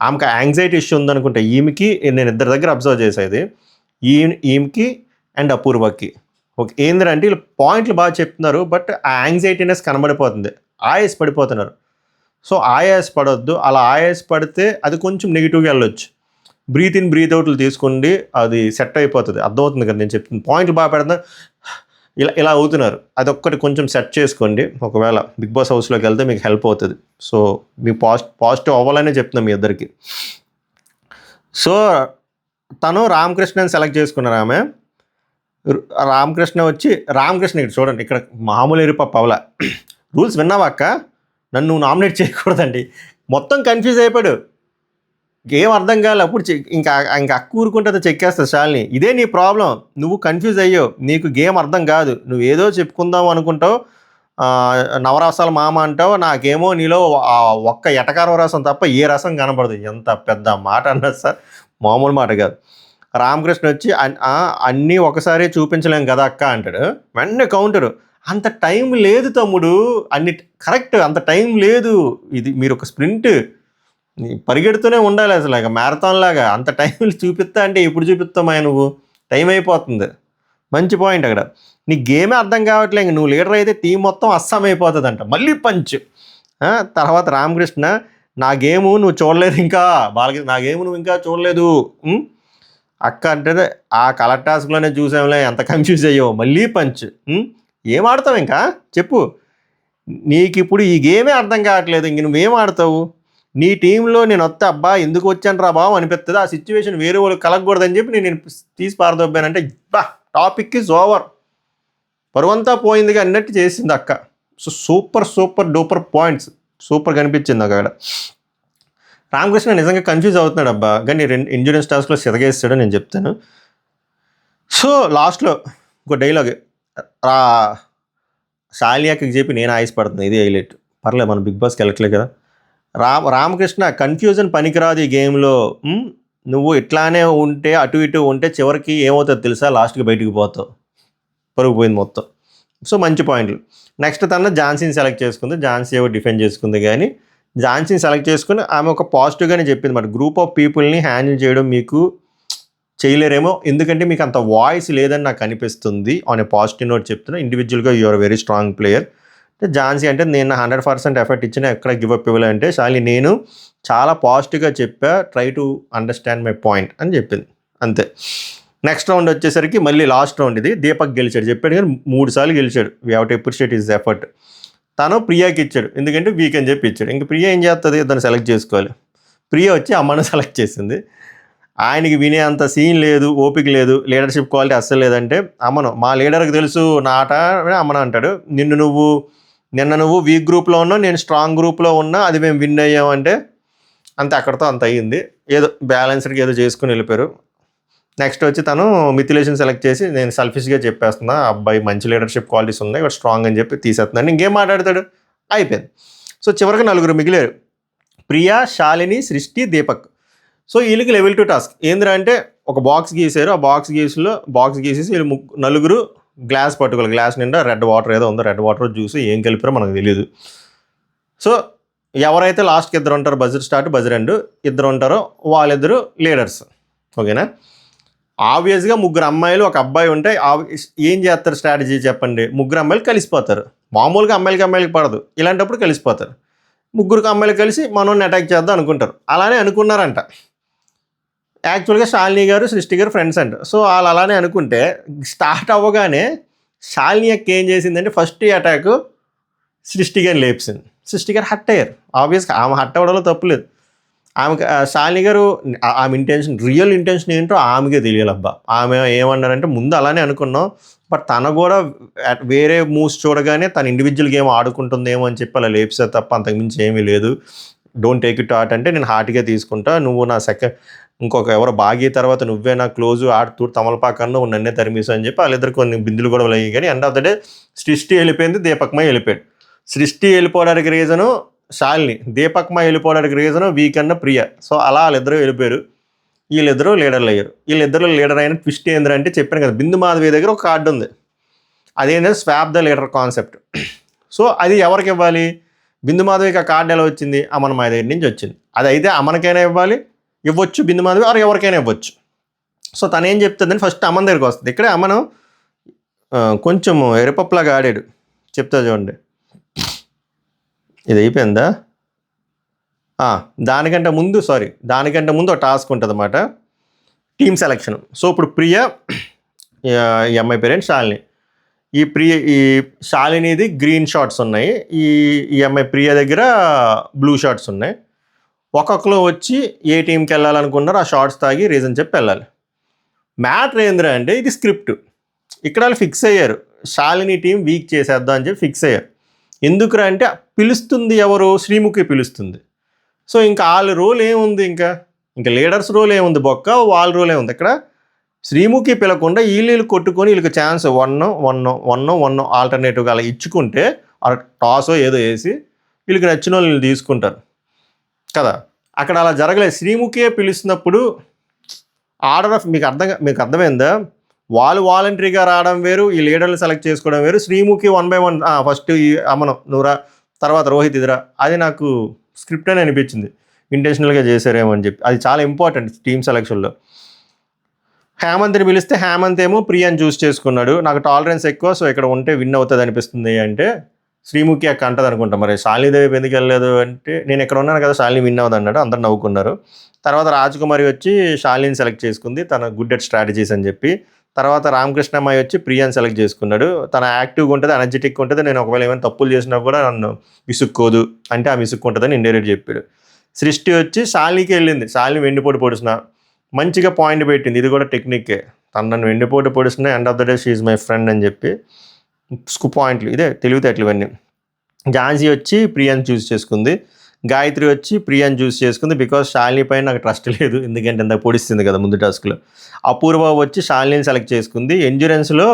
ఆమెకు యాంగ్జైటీ ఇష్యూ ఉందనుకుంటే ఈమెకి, నేను ఇద్దరి దగ్గర అబ్జర్వ్ చేసేది, ఈమెకి అండ్ అపూర్వకి. ఓకే, ఏంటంటే వీళ్ళు పాయింట్లు బాగా చెప్తున్నారు, బట్ ఆ యాంగ్జైటీనెస్ కనబడిపోతుంది, ఆయాస్ పడిపోతున్నారు. సో ఆయాస్ పడొద్దు, అలా ఆయాస్ పడితే అది కొంచెం నెగిటివ్గా వెళ్ళొచ్చు. బ్రీత్ ఇన్ బ్రీత్ అవుట్లు తీసుకోండి, అది సెట్ అయిపోతుంది. అర్థమవుతుంది కదా నేను చెప్తుంది, పాయింట్లు బాగా పెడతా ఇలా అవుతున్నారు, అదొక్కటి కొంచెం సెట్ చేసుకోండి. ఒకవేళ బిగ్ బాస్ హౌస్లోకి వెళ్తే మీకు హెల్ప్ అవుతుంది. సో మీకు పాజిటివ్ అవ్వాలనే చెప్తున్నాం మీ ఇద్దరికి. సో తను రామకృష్ణని సెలెక్ట్ చేసుకున్నారు. ఆమె రామకృష్ణ ఇక్కడ చూడండి, ఇక్కడ మామూలు ఎరుప పవల రూల్స్ విన్నావా అక్క, నన్ను నామినేట్ చేయకూడదండి. మొత్తం కన్ఫ్యూజ్ అయిపోయాడు, గేమ్ అర్థం కావాలి. అప్పుడు ఇంకా అక్క ఊరుకుంటే చెక్కేస్తుంది శాలిని. ఇదే నీ ప్రాబ్లం, నువ్వు కన్ఫ్యూజ్ అయ్యావు, నీకు గేమ్ అర్థం కాదు. నువ్వు ఏదో చెప్పుకుందాం అనుకుంటావు, నవరసాల మామ అంటావు, నాకేమో నీలో ఒక్క ఎటకార రసం తప్ప ఏ రసం కనబడదు. ఎంత పెద్ద మాట అన్నది సార్, మామూలు మాట కాదు. రామకృష్ణ వచ్చి అన్నీ ఒకసారి చూపించలేం కదా అక్క అంటాడు. వెంటనే కౌంటరు, అంత టైం లేదు తమ్ముడు, అన్ని కరెక్ట్, అంత టైం లేదు. ఇది మీరు ఒక స్ప్రింట్ పరిగెడుతూనే ఉండాలి, అసలు ఇక మ్యారథాన్ లాగా. అంత టైం చూపిస్తా అంటే ఎప్పుడు చూపిస్తామా, నువ్వు టైం అయిపోతుంది. మంచి పాయింట్ అక్కడ, నీ గేమే అర్థం కావట్లే, ఇంక నువ్వు లీడర్ అయితే టీం మొత్తం అస్సాం అయిపోతుంది అంట. మళ్ళీ పంచ్. తర్వాత రామకృష్ణ, నా గేము నువ్వు చూడలేదు ఇంకా, నా గేము నువ్వు ఇంకా చూడలేదు అక్క అంటే, ఆ కలర్ టాస్క్లోనే చూసాంలే, ఎంత కన్ఫ్యూజ్ అయ్యావు. మళ్ళీ పంచ్. ఏం ఆడతావు ఇంకా చెప్పు, నీకు ఇప్పుడు ఈ గేమే అర్థం కావట్లేదు, ఇంక నువ్వేం ఆడతావు? నీ టీంలో నేను వస్తే అబ్బా ఎందుకు వచ్చాను రా బాబు అనిపిస్తుంది, ఆ సిచ్యువేషన్ వేరే వాళ్ళు కలగకూడదని చెప్పి నేను తీసి పారదొబ్బానంటే బా టాపిక్ ఈజ్ ఓవర్, పరువంతా పోయిందిగా అన్నట్టు చేసింది అక్క. So super duper points, super కనిపించింది అక్కడ. రామకృష్ణ నిజంగా కన్ఫ్యూజ్ అవుతున్నాడు అబ్బా, కానీ ఎండ్యూరెన్స్ టాస్క్లో సిరగేస్తాడో నేను చెప్తాను. సో లాస్ట్లో ఇంకో డైలాగ్ శాలియాకి చెప్పి నేను ఆయాసపడుతున్నాను, ఇది హైలైట్. పర్లేదు, మనం బిగ్ బాస్కి వెళ్ళట్లేదు కదా. రామకృష్ణ, కన్ఫ్యూజన్ పనికిరాదు ఈ గేమ్లో, నువ్వు ఇట్లానే ఉంటే అటు ఇటు ఉంటే చివరికి ఏమవుతుందో తెలుసా, లాస్ట్కి బయటికి పోతావు, పరుగు పోయింది మొత్తం. సో మంచి పాయింట్లు. నెక్స్ట్ తన ఝాన్సీని సెలెక్ట్ చేసుకుంది, ఝాన్సీ ఏవో డిఫెండ్ చేసుకుంది, కానీ ఝాన్సీని సెలెక్ట్ చేసుకుని ఆమె ఒక పాజిటివ్గానే చెప్పింది మాట, గ్రూప్ ఆఫ్ పీపుల్ని హ్యాండిల్ చేయడం మీకు చేయలేరేమో, ఎందుకంటే మీకు అంత వాయిస్ లేదని నాకు అనిపిస్తుంది ఆన్ ఏ పాజిటివ్ నోట్ చెప్తున్నా. ఇండివిజువల్గా you are very strong player. Jhansi అంటే నేను 100% ఎఫర్ట్ ఇచ్చినా ఎక్కడ గివ్ అప్ ఇవ్వలేంటే, శాలిని నేను చాలా పాజిటివ్గా చెప్పా, try to understand my point అని చెప్పింది, అంతే. నెక్స్ట్ రౌండ్ వచ్చేసరికి మళ్ళీ లాస్ట్ రౌండ్ ఇది, దీపక్ గెలిచాడు, చెప్పాడు కానీ 3 సార్లు గెలిచాడు. We have to appreciate his effort. తను ప్రియాకి ఇచ్చాడు, ఎందుకంటే వీక్ అని చెప్పి ఇచ్చాడు. ఇంక ప్రియా ఏం చేస్తుంది, దాన్ని సెలెక్ట్ చేసుకోవాలి. ప్రియా వచ్చి అమ్మను సెలెక్ట్ చేసింది. ఆయనకి వినే అంత సీన్ లేదు, ఓపిక లేదు, లీడర్షిప్ క్వాలిటీ అస్సలు లేదంటే అమ్మను, మా లీడర్కి తెలుసు నా ఆట అమ్మను అంటాడు. నిన్న నువ్వు వీక్ గ్రూప్లో ఉన్నావు, నేను స్ట్రాంగ్ గ్రూప్లో ఉన్నా, అది మేము విన్ అయ్యామంటే అంతే, అక్కడితో అంత అయ్యింది. ఏదో బ్యాలెన్స్డ్గా ఏదో చేసుకుని వెళ్ళిపోయారు. నెక్స్ట్ వచ్చి తను మిథిలేషన్ సెలెక్ట్ చేసి, నేను సెల్ఫిష్గా చెప్పేస్తున్నా, అబ్బాయి మంచి లీడర్షిప్ క్వాలిటీస్ ఉన్నాయి, బట్ స్ట్రాంగ్ అని చెప్పి తీసేస్తున్నాను, ఇంకేం మాట్లాడతాడు, అయిపోయింది. సో చివరికి 4 మిగిలారు, ప్రియా, శాలిని, సృష్టి, దీపక్. సో వీళ్ళకి లెవెల్ 2 టాస్క్ ఏంద్రా అంటే, ఒక బాక్స్ గీసారు, ఆ బాక్స్ గీసేసి వీళ్ళు 4 గ్లాస్ పట్టుకోవాలి, గ్లాస్ నిండా రెడ్ వాటర్ ఏదో ఉందో, రెడ్ వాటర్ జ్యూస్ ఏం కలిపారో మనకు తెలియదు. సో ఎవరైతే లాస్ట్కి 2 ఉంటారో, బజర్ స్టార్ట్ బజర్ ఎండ్ 2 ఉంటారో వాళ్ళిద్దరు లీడర్స్, ఓకేనా. ఆబ్వియస్గా 3 అమ్మాయిలు 1 అబ్బాయి ఉంటే ఏం చేస్తారు స్ట్రాటజీ చెప్పండి, 3 అమ్మాయిలు కలిసిపోతారు. మామూలుగా అమ్మాయిలకి పడదు, ఇలాంటప్పుడు కలిసిపోతారు. 3 అమ్మాయిలు కలిసి మనోని అటాక్ చేద్దాం అనుకుంటారు, అలానే అనుకున్నారంట. యాక్చువల్గా శాలిని గారు, సృష్టి గారు ఫ్రెండ్స్ అంట. సో వాళ్ళు అలానే అనుకుంటే స్టార్ట్ అవ్వగానే శాలిని అక్క ఏం చేసిందంటే, ఫస్ట్ అటాక్ సృష్టి గారిని లేపింది. సృష్టి గారు హట్ అయ్యారు, ఆబ్వియస్గా ఆమె హట్ అవ్వడంలో తప్పులేదు. ఆమెకు శాలిని గారు ఆమె రియల్ ఇంటెన్షన్ ఏంటో ఆమెకే తెలియాలబ్బా. ఆమె ఏమన్నారంటే, ముందు అలానే అనుకున్నాం, బట్ తను కూడా వేరే మూవ్స్ చూడగానే తన ఇండివిజువల్ గేమ్ ఆడుకుంటుందేమో అని చెప్పి అలా లేపిస్తే తప్ప అంతకుమించి ఏమీ లేదు. డోంట్ టేక్ ఇట్ హార్ట్ అంటే, నేను హార్ట్గా తీసుకుంటా, నువ్వు నా ఇంకొక ఎవరో బాగి తర్వాత నువ్వే నా క్లోజు ఆడుతూ తమలపాకన్నా నువ్వు నన్నే తరిమేసు అని చెప్పి వాళ్ళిద్దరు కొన్ని బిందులు కూడా అయ్యి. కానీ ఎండ్ ఆఫ్ ద డే సృష్టి వెళ్ళిపోయింది, దీపక్మై వెళ్ళిపోయాడు. సృష్టి వెళ్ళిపోవడానికి రీజను శాలిని. దీపక్ మా వెళ్ళిపోవడానికి రీజన్ వీకన్న ప్రియ. సో అలా వాళ్ళిద్దరూ వెళ్ళిపోయారు. వీళ్ళిద్దరూ లీడర్లు అయ్యారు. వీళ్ళిద్దరూ లీడర్ అయిన ట్విస్ట్ ఏంటంటే చెప్పాను కదా, బిందు మాధవి దగ్గర ఒక కార్డు ఉంది. అదేంటంటే swap the leader concept. So అది ఎవరికి ఇవ్వాలి? బిందు మాధవికి ఆ కార్డు ఎలా వచ్చింది? అమన్ మాధవి దగ్గర నుంచి వచ్చింది. అది అయితే అమన్కైనా ఇవ్వచ్చు బిందు మాధవి, ఆరు ఎవరికైనా ఇవ్వచ్చు. సో తను ఏం చెప్తుందని ఫస్ట్ అమన్ దగ్గరికి వస్తుంది. ఇక్కడే అమను కొంచెం ఎరపప్పులాగా ఆడాడు. చెప్తా చూడండి. ఇది అయిపోయిందా? దానికంటే ముందు ఒక టాస్క్ ఉంటుంది అన్నమాట, టీమ్ సెలెక్షన్. సో ఇప్పుడు ప్రియ, ఈ అమ్మాయి పేరేంటి శాలిని. ఈ శాలినిది గ్రీన్ షార్ట్స్ ఉన్నాయి, ఈ అమ్మాయి ప్రియ దగ్గర బ్లూ షార్ట్స్ ఉన్నాయి. ఒక్కొక్కరు వచ్చి ఏ టీంకి వెళ్ళాలనుకున్నారో ఆ షార్ట్స్ తాగి రీజన్ చెప్పి వెళ్ళాలి. మ్యాటర్ ఏంద్రా అంటే ఇది స్క్రిప్ట్. ఇక్కడ వాళ్ళు ఫిక్స్ అయ్యారు, శాలిని టీం వీక్ చేసేద్దాం అని చెప్పి ఫిక్స్ అయ్యారు. ఎందుకురా అంటే పిలుస్తుంది ఎవరు? శ్రీముఖి పిలుస్తుంది. సో ఇంకా వాళ్ళ రోల్ ఏముంది? ఇంకా లీడర్స్ రోల్ ఏముంది? బొక్క వాళ్ళ రోల్ ఏముంది? ఇక్కడ శ్రీముఖి పిలకుండా వీళ్ళు కొట్టుకొని వీళ్ళకి ఛాన్స్ వన్ ఆల్టర్నేటివ్గా అలా ఇచ్చుకుంటే టాసో ఏదో వేసి వీళ్ళకి నచ్చిన వాళ్ళు తీసుకుంటారు కదా. అక్కడ అలా జరగలేదు. శ్రీముఖియే పిలుస్తున్నప్పుడు ఆర్డర్ ఆఫ్ మీకు అర్థమైందా? వాళ్ళు వాలంటరీగా రావడం వేరు, ఈ లీడర్లు సెలెక్ట్ చేసుకోవడం వేరు. శ్రీముఖి 1 by 1 ఫస్ట్ ఈ అమను నువ్వురా, తర్వాత రోహిత్ ఇదిరా. అది నాకు స్క్రిప్ట్ అని అనిపించింది, ఇంటెన్షనల్గా చేశారేమో అని చెప్పి. అది చాలా ఇంపార్టెంట్ టీమ్ సెలెక్షన్లో. హేమంత్ని పిలిస్తే హేమంత్ ఏమో ప్రియాని చూస్ చేసుకున్నాడు. నాకు టాలరెన్స్ ఎక్కువ, సో ఇక్కడ ఉంటే విన్ అవుతుంది అనిపిస్తుంది అంటే శ్రీముఖి అక్క అంటది అనుకుంటా. మరి శాలినీదేవి ఎందుకు వెళ్ళలేదు అంటే నేను ఇక్కడ ఉన్నాను కదా, శాలిని విన్ అవ్వదు అన్నాడు. అందరు నవ్వుకున్నారు. తర్వాత రాజకుమారి వచ్చి శాలిని సెలెక్ట్ చేసుకుంది, తన గుడ్ ఎట్ స్ట్రాటజీస్ అని చెప్పి. తర్వాత రామకృష్ణమ్మాయి వచ్చి ప్రియాని సెలెక్ట్ చేసుకున్నాడు. తన యాక్టివ్గా ఉంటుంది, ఎనర్జెటిక్గా ఉంటుంది. నేను ఒకవేళ ఏమైనా తప్పులు చేసినా కూడా నన్ను విసుక్కోదు అంటే ఆ విసుక్కుంటుందని ఇండైరెక్ట్ చెప్పాడు. సృష్టి వచ్చి శాలినికి వెళ్ళింది. శాలిని వెండిపోటు పొడిచిన మంచిగా పాయింట్ పెట్టింది. ఇది కూడా టెక్నిక్కే. తను నన్ను వెండిపోటు పొడిచిన end of the day she is my friend అని చెప్పి పాయింట్లు. ఇదే తెలివితేటలు ఇవన్నీ. ఝాన్సీ వచ్చి ప్రియాని చూస్ చేసుకుంది. గాయత్రి వచ్చి ప్రియాని చూస్ చేసుకుంది బికాజ్ శాలిని పైన నాకు ట్రస్ట్ లేదు, ఎందుకంటే ఇందాక పొడిస్తుంది కదా ముందు టాస్క్లో. అపూర్వ వచ్చి శాలిని సెలెక్ట్ చేసుకుంది. ఎంజూరెన్స్లో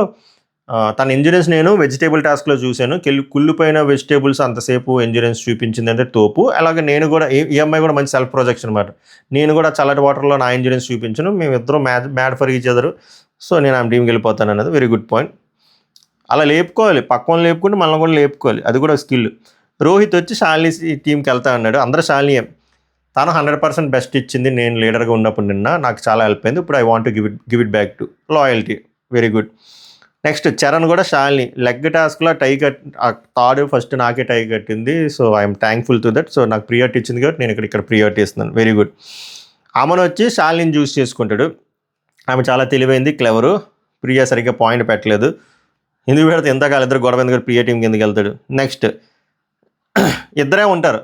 తన ఎంజూరెన్స్ నేను వెజిటేబుల్ టాస్క్లో చూశాను. కుళ్ళిపోయిన వెజిటేబుల్స్ అంతసేపు ఎంజూరెన్స్ చూపించింది అంటే తోపు. అలాగే నేను కూడా ఈ అమ్మాయి కూడా మంచి సెల్ఫ్ ప్రొజెక్షన్ అనమాట. నేను కూడా చల్లటి వాటర్లో నా ఎంజూరెన్స్ చూపించను, మేమిద్దరం mad for each other. So నేను ఆమె టీంకి వెళ్ళిపోతాను అన్నది వెరీ గుడ్ పాయింట్. అలా లేపుకోవాలి, పక్కన లేపుకుంటే మనల్ని కూడా లేపుకోవాలి, అది కూడా స్కిల్. రోహిత్ వచ్చి శాలిని టీంకి వెళ్తా అన్నాడు. అందరూ శాలిని, తను 100% బెస్ట్ ఇచ్చింది నేను లీడర్గా ఉన్నప్పుడు నిన్న, నాకు చాలా హెల్ప్ అయింది. ఇప్పుడు I want give it back to loyalty. Very good. Next Charan కూడా శాలిని లెగ్ టాస్క్లో తాడు ఫస్ట్ నాకే టై కట్టింది. So I'm thankful to that. So నాకు ప్రియారిటీ ఇచ్చింది కాబట్టి నేను ఇక్కడ ప్రియారిటీ ఇస్తున్నాను. Very good. అమన్ వచ్చి శాలిని చూస్ చేసుకుంటాడు. ఆమె చాలా తెలివైంది, క్లెవరు. ప్రియా సరిగ్గా పాయింట్ పెట్టలేదు. ఎందుకు పెడితే ఎంతకాలం ఇద్దరు గొడవ ఎందుకు ప్రియా టీంకి ఎందుకు వెళ్తాడు. నెక్స్ట్ ఇద్దరే ఉంటారు,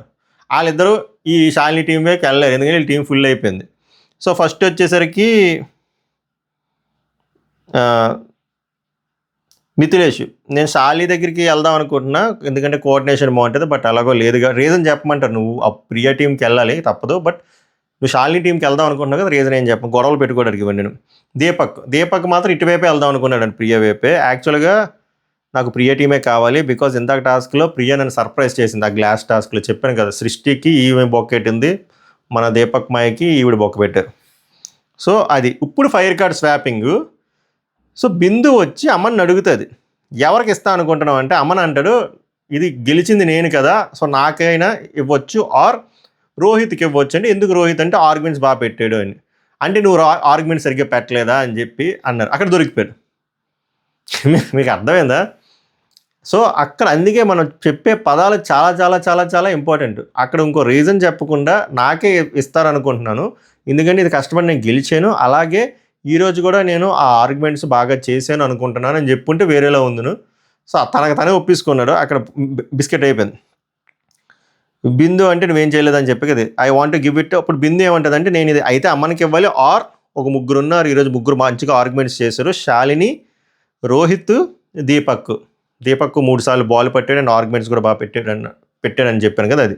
వాళ్ళిద్దరూ ఈ శాలిని టీం వైపు వెళ్ళలేరు ఎందుకంటే వీళ్ళ టీం ఫుల్ అయిపోయింది. సో ఫస్ట్ వచ్చేసరికి మిథిలేష్, నేను శాలిని దగ్గరికి వెళ్దాం అనుకుంటున్నా ఎందుకంటే కోఆర్డినేషన్ బాగుంటుంది, బట్ అలాగో లేదుగా. రీజన్ చెప్పమంటారు, నువ్వు ఆ ప్రియా టీంకి వెళ్ళాలి తప్పదు, బట్ నువ్వు శాలిని టీంకి వెళ్దాం అనుకుంటున్నావు కదా, రీజన్ ఏం చెప్పను, గొడవలు పెట్టుకోవడానికి ఇవ్వండి. నేను దీపక్ మాత్రం ఇటువైపే వెళ్దాం అనుకున్నాడు అండి, ప్రియా వైపే. యాక్చువల్గా నాకు ప్రియా టీమే కావాలి బికాజ్ ఇందాక టాస్క్లో ప్రియా నన్ను సర్ప్రైజ్ చేసింది. ఆ గ్లాస్ టాస్క్లో చెప్పాను కదా, సృష్టికి ఈమె బొక్క పెట్టింది, మన దీపక్ మాయకి ఈవిడ బొక్క పెట్టారు. సో అది ఇప్పుడు ఫైర్ కార్డ్ స్వాపింగ్. సో బిందు వచ్చి అమ్మని అడుగుతుంది ఎవరికి ఇస్తా అనుకుంటున్నావు అంటే, అమ్మని అంటాడు ఇది గెలిచింది నేను కదా, సో నాకైనా ఇవ్వచ్చు ఆర్ రోహిత్కి ఇవ్వచ్చు. అంటే ఎందుకు రోహిత్ అంటే ఆర్గ్యుమెంట్స్ బాగా పెట్టాడు అని. అంటే నువ్వు ఆర్గ్యుమెంట్స్ సరిగ్గా పెట్టలేదా అని చెప్పి అన్నారు. అక్కడ దొరికిపోయాడు. మీకు అర్థమైందా? సో అక్కడ అందుకే మనం చెప్పే పదాలు చాలా చాలా చాలా చాలా ఇంపార్టెంట్. అక్కడ ఇంకో రీజన్ చెప్పకుండా నాకే ఇస్తారనుకుంటున్నాను ఎందుకంటే ఇది కష్టపడి నేను గెలిచాను, అలాగే ఈరోజు కూడా నేను ఆ ఆర్గ్యుమెంట్స్ బాగా చేశాను అనుకుంటున్నాను అని చెప్పుంటే వేరేలా ఉందును. సో తనకు తనే ఒప్పించుకున్నాడు, అక్కడ బిస్కెట్ అయిపోయింది. బిందు అంటే నువ్వేం చేయలేదని చెప్పి కదా ఐ వాంట్ గివ్ ఇట్. అప్పుడు బిందు ఏమంటుంది అంటే నేను ఇది అయితే అమ్మనికి ఇవ్వాలి ఆర్ ఒక ముగ్గురు ఉన్నారు ఈరోజు, ముగ్గురు మంచిగా ఆర్గ్యుమెంట్స్ చేశారు, శాలిని, రోహిత్, దీపక్ 3 సార్లు బాల్ పట్టాడు అండ్ ఆర్గ్యుమెంట్స్ కూడా బాగా పెట్టాడని చెప్పాను కదా, అది